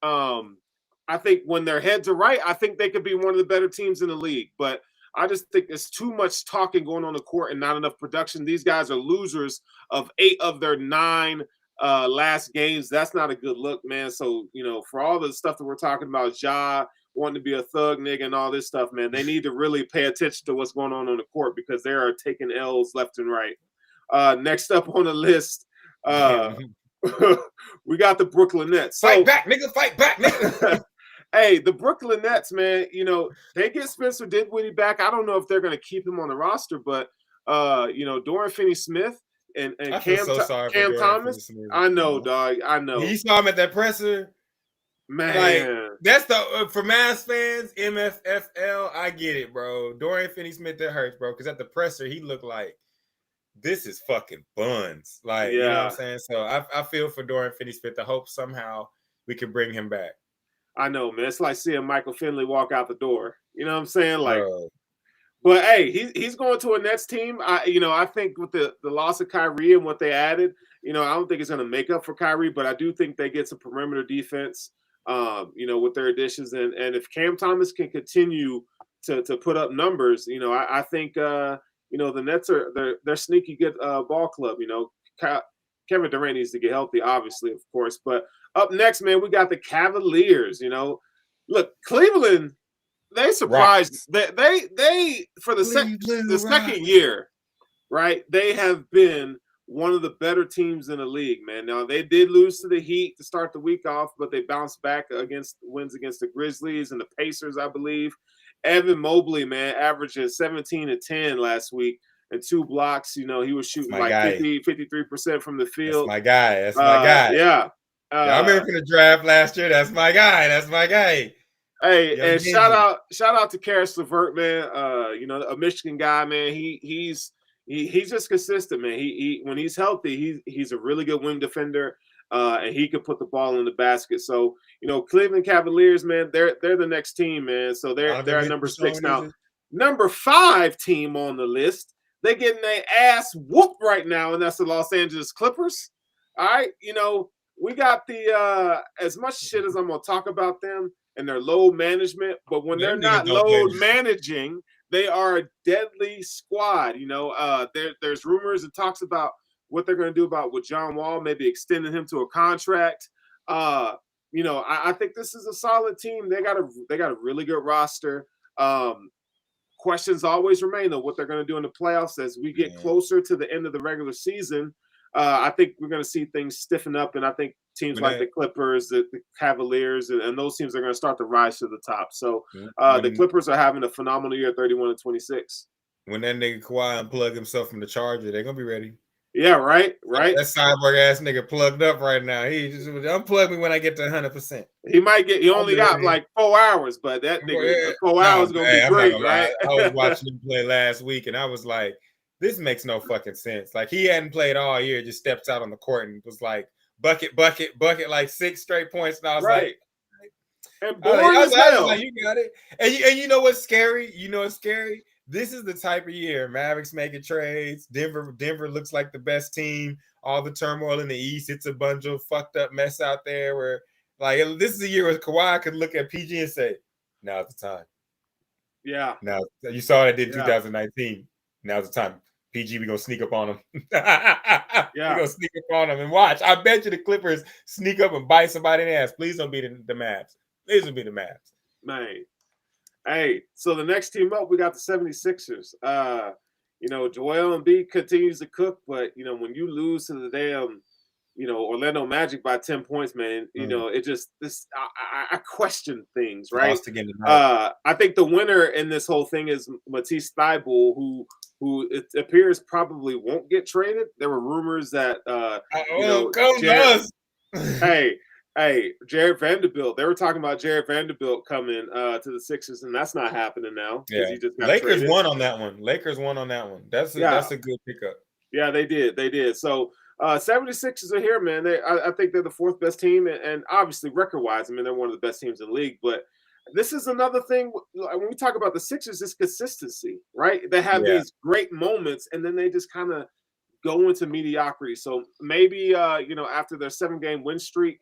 I think when their heads are right, I think they could be one of the better teams in the league. But I just think there's too much talking going on the court and not enough production. These guys are losers of 8 of their 9 last games. That's not a good look, man. So, for all the stuff that we're talking about, Ja wanting to be a thug nigga and all this stuff, man, they need to really pay attention to what's going on the court because they are taking L's left and right. Next up on the list, we got the Brooklyn Nets. Fight back, nigga. Hey, the Brooklyn Nets, man, they get Spencer Dinwiddie back. I don't know if they're going to keep him on the roster, but, Dorian Finney-Smith and Cam Thomas. I know, dog. I know. You saw him at that presser. Man. That's for Mavs fans, MFFL, I get it, bro. Dorian Finney-Smith, that hurts, bro, because at the presser, he looked like, this is fucking buns. Like, you know what I'm saying? So I feel for Dorian Finney-Smith. I hope somehow we can bring him back. I know, man. It's like seeing Michael Finley walk out the door. You know what I'm saying? Like, but hey, he's going to a Nets team. I think with the loss of Kyrie and what they added, I don't think it's going to make up for Kyrie, but I do think they get some perimeter defense, with their additions. And if Cam Thomas can continue to put up numbers, I think the Nets they're sneaky good ball club. Kevin Durant needs to get healthy, obviously, of course. But up next, man, we got the Cavaliers. Look, Cleveland, they surprised. They for the second year, right? They have been one of the better teams in the league, man. Now they did lose to the Heat to start the week off, but they bounced back wins against the Grizzlies and the Pacers, I believe. Evan Mobley, man, averaging 17 and 10 last week. And 2 blocks, he was shooting like 53% from the field. That's my guy. Yeah. I remember from the draft last year. That's my guy. Hey, and shout out to Karis LeVert, man. A Michigan guy, man. He's just consistent, man. He when he's healthy, he's a really good wing defender, and he can put the ball in the basket. So, Cleveland Cavaliers, man, they're the next team, man. So they're at number 6 now. Number 5 team on the list. They getting their ass whooped right now, and that's the Los Angeles Clippers. All right, we got the as much shit as I'm gonna talk about them and their load management, but when they're not load managing, they are a deadly squad. There's rumors and talks about what they're gonna do with John Wall, maybe extending him to a contract. I think this is a solid team. They got a really good roster. Questions always remain though what they're going to do in the playoffs as we get closer to the end of the regular season. I think we're going to see things stiffen up, and I think teams like the Clippers, the Cavaliers, and those teams are going to start to rise to the top. So the Clippers are having a phenomenal year, 31-26. When that nigga Kawhi unplug himself from the charger, they're going to be ready. Yeah, right. That cyborg ass nigga plugged up right now. He just unplug me when I get to 100%. He only got like 4 hours, but that nigga 4 hours going to be great, right? I was watching him play last week, and I was like, this makes no fucking sense. Like, he hadn't played all year, just steps out on the court and was like, bucket, like 6 straight points. And I was like, and boring as hell. Like, you got it. And you know what's scary? You know what's scary? This is the type of year Mavericks making trades. Denver looks like the best team. All the turmoil in the East, it's a bunch of fucked up mess out there. Where like this is a year where Kawhi could look at PG and say, "Now's the time." Yeah. Now you saw what I did 2019. Now's the time. PG, we gonna sneak up on them. We gonna sneak up on them and watch. I bet you the Clippers sneak up and bite somebody in the ass. Please don't be the Mavs. Please don't be the Mavs. Man. Hey, so the next team up, we got the 76ers. Joel Embiid continues to cook, but, when you lose to the damn, Orlando Magic by 10 points, man, it just, I question things, right? I think the winner in this whole thing is Matisse Thybulle, who it appears probably won't get traded. There were rumors that, Hey, Jared Vanderbilt. They were talking about Jared Vanderbilt coming to the Sixers, and that's not happening now. Yeah, Lakers won on that one. That's a good pickup. Yeah, they did. So 76ers are here, man. I think they're the 4th best team, and obviously record-wise, I mean, they're one of the best teams in the league. But this is another thing when we talk about the Sixers, it's consistency, right? They have these great moments, and then they just kind of go into mediocrity. So maybe after their 7-game win streak,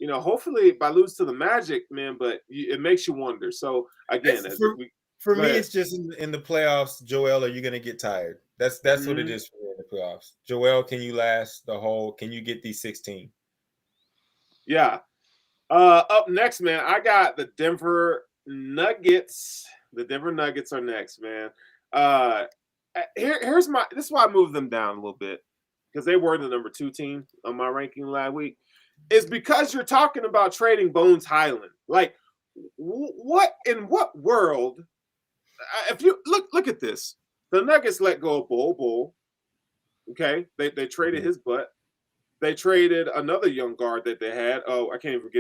hopefully by lose to the Magic, man, but it makes you wonder. So again, for me, it's just in the playoffs. Joel, are you going to get tired? That's what it is for me in the playoffs. Joel, can you last the whole? Can you get these 16? Yeah. Up next, man, I got the Denver Nuggets. The Denver Nuggets are next, man. This is why I moved them down a little bit, because they were the number 2 team on my ranking last week. Is because you're talking about trading Bones Highland. Like, what in what world? If you look at this, the Nuggets let go of Bol. Okay, they traded his butt. They traded another young guard that they had. Oh, I can't even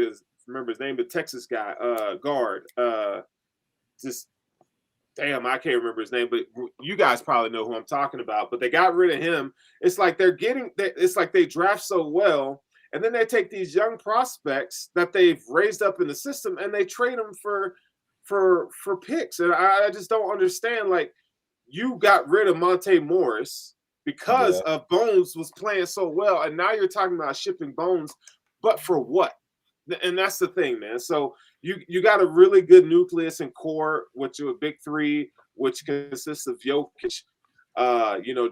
remember his name, the Texas guy, guard. I can't remember his name, but you guys probably know who I'm talking about. But they got rid of him. It's like it's like they draft so well. And then they take these young prospects that they've raised up in the system and they trade them for picks. And I just don't understand. Like, you got rid of Monte Morris because of Bones was playing so well. And now you're talking about shipping Bones, but for what? And that's the thing, man. So you got a really good nucleus and core, which are a big 3, which consists of Jokic.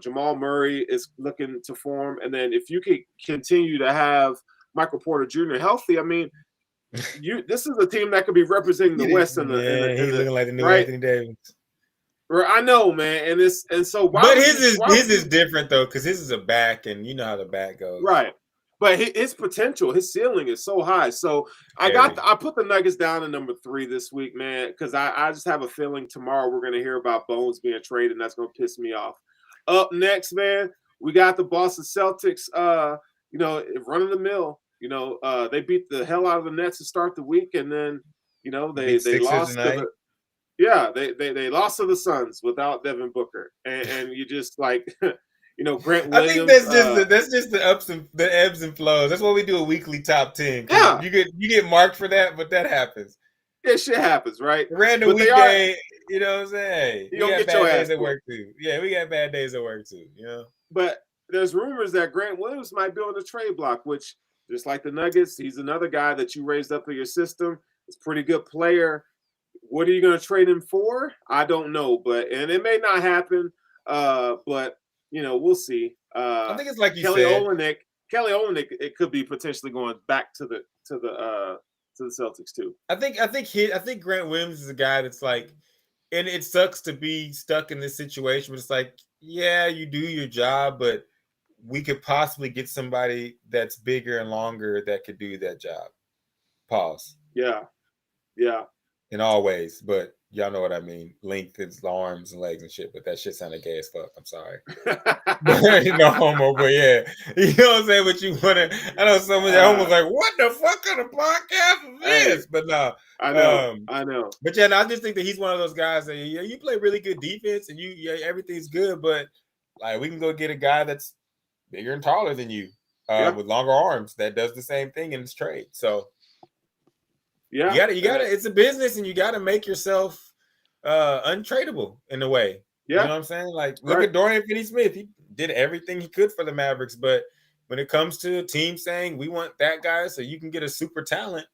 Jamal Murray is looking to form, and then if you could continue to have Michael Porter Jr. healthy, I mean, this is a team that could be representing the West. He's looking like the new Anthony Davis. I know, man, and his is different though, because his is a back, and you know how the back goes, right? But his potential, his ceiling is so high. So I put the Nuggets down to number 3 this week, man, because I just have a feeling tomorrow we're going to hear about Bones being traded, and that's going to piss me off. Up next, man, we got the Boston Celtics, running the mill. They beat the hell out of the Nets to start the week, and then, they lost to they lost to the Suns without Devin Booker. And you just like – Grant Williams. I think that's just the ebbs and flows. That's why we do a weekly top 10. Yeah, you get marked for that, but that happens. Yeah, shit happens, right? Random weekday, you know what I'm saying? You don't get your ass days at work too. Yeah, we got bad days at work too. But there's rumors that Grant Williams might be on the trade block, which just like the Nuggets, he's another guy that you raised up in your system. He's a pretty good player. What are you going to trade him for? I don't know, and it may not happen. But we'll see. I think it's like you Kelly said. Kelly Olynyk, it could be potentially going back to the Celtics too. I think Grant Williams is a guy that's like, and it sucks to be stuck in this situation, but it's like, yeah, you do your job, but we could possibly get somebody that's bigger and longer that could do that job. Pause. Yeah. In all ways, but y'all know what I mean. Length is arms and legs and shit, but that shit sounded gay as fuck. I'm sorry. No homo, but yeah. You know what I'm saying? But you want to, I know some of the homos like, what the fuck kind of podcast is this? But no. I know. But yeah, I just think that he's one of those guys that you play really good defense and everything's good, but like we can go get a guy that's bigger and taller than you with longer arms that does the same thing in his trade. So you gotta. It's a business, and you gotta make yourself untradeable in a way. Yeah. You know what I'm saying? Like, look at Dorian Finney-Smith. He did everything he could for the Mavericks, but when it comes to a team saying we want that guy so you can get a super talent,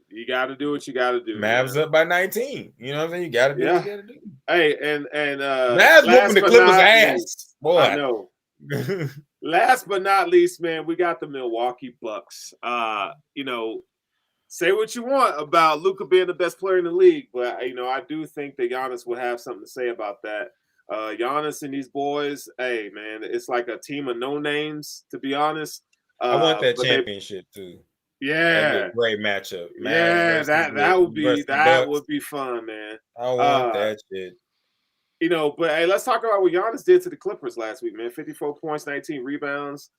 you got to do what you got to do. Mavs up by 19. You know what I'm saying? You got to do what you got to do. Hey, and Mavs whooping the Clippers' ass. Boy, I know. Last but not least, man, we got the Milwaukee Bucks. Say what you want about Luka being the best player in the league, but I do think that Giannis will have something to say about that. Giannis and these boys, hey man, it's like a team of no names, to be honest. I want that championship too. Yeah, that'd be a great matchup. Yeah, that would be fun, man. I want that shit. But hey, let's talk about what Giannis did to the Clippers last week, man. 54 points, 19 rebounds.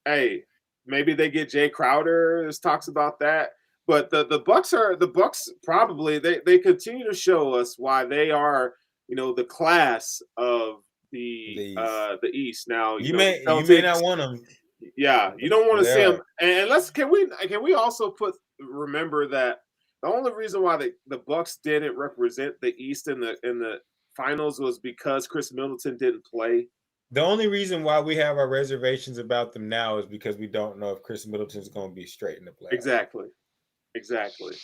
Hey. Maybe they get Jay Crowder. There's talks about that, but the Bucks probably they continue to show us why they are the class of the East. Now you may not want them. Yeah, you don't want to see them. And can we also remember that the only reason why the Bucks didn't represent the East in the finals was because Chris Middleton didn't play. The only reason why we have our reservations about them now is because we don't know if Chris Middleton's going to be straight in the playoffs. Exactly.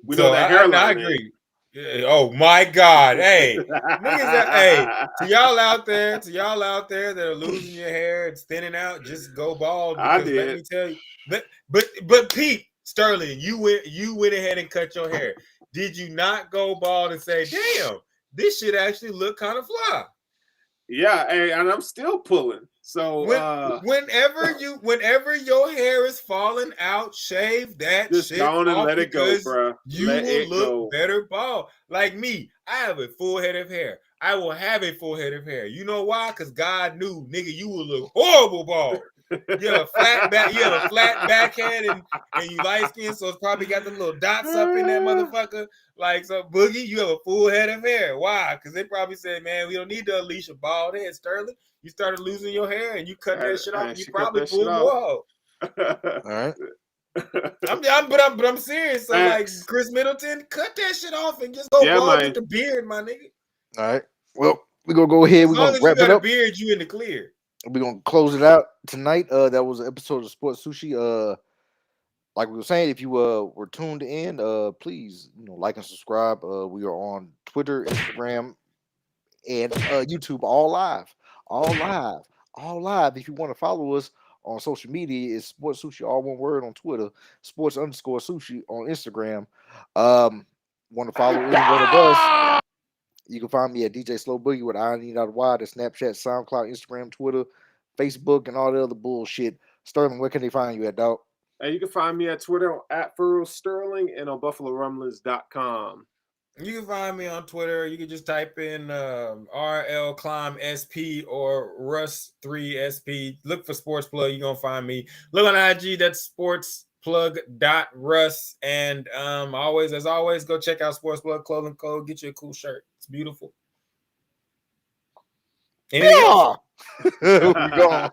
We know that hairline. I agree. Yeah. Oh my God! Hey, niggas! To y'all out there that are losing your hair, it's thinning out. Just go bald. I did. Let me tell you. But Pete Sterling, you went ahead and cut your hair. Did you not go bald and say, "Damn, this shit actually look kind of fly"? Yeah, and I'm still pulling. So whenever your hair is falling out, shave that just shit off and let it go, bro. You will look better bald. Like me, I have a full head of hair. I will have a full head of hair. You know why? Because God knew, nigga, you will look horrible bald. You have a flat back head and you light skin, so it's probably got the little dots up in that motherfucker. Like, so Boogie, you have a full head of hair. Why? Because they probably said, man, we don't need to unleash a bald head, Sterling. You started losing your hair and you cut that shit off. You probably pulled more. All right. I'm serious. So like Chris Middleton, cut that shit off and just go bald with the beard, my nigga. All right. Well, we're gonna go ahead. We're gonna wrap it up. Beard, you in the clear. We're gonna close it out tonight. That was an episode of Sports Sushi. Like we were saying, if you were tuned in, please like and subscribe. We are on Twitter, Instagram, and YouTube, all live. If you want to follow us on social media, it's Sports Sushi, all one word on Twitter, sports_sushi on Instagram. Want to follow any one of us? You can find me at DJ Slow Boogie with INE.Y. That's Snapchat, SoundCloud, Instagram, Twitter, Facebook, and all the other bullshit. Sterling, where can they find you at, dog? You can find me at Twitter at @FurrowSterling and on BuffaloRumblings.com. You can find me on Twitter. You can just type in RL Climb SP or Russ3 SP. Look for Sports Plug. You're going to find me. Look on IG. That's sportsplug.russ. And as always, go check out Sports Plug Clothing Code. Get you a cool shirt. It's beautiful. Anything else? We go.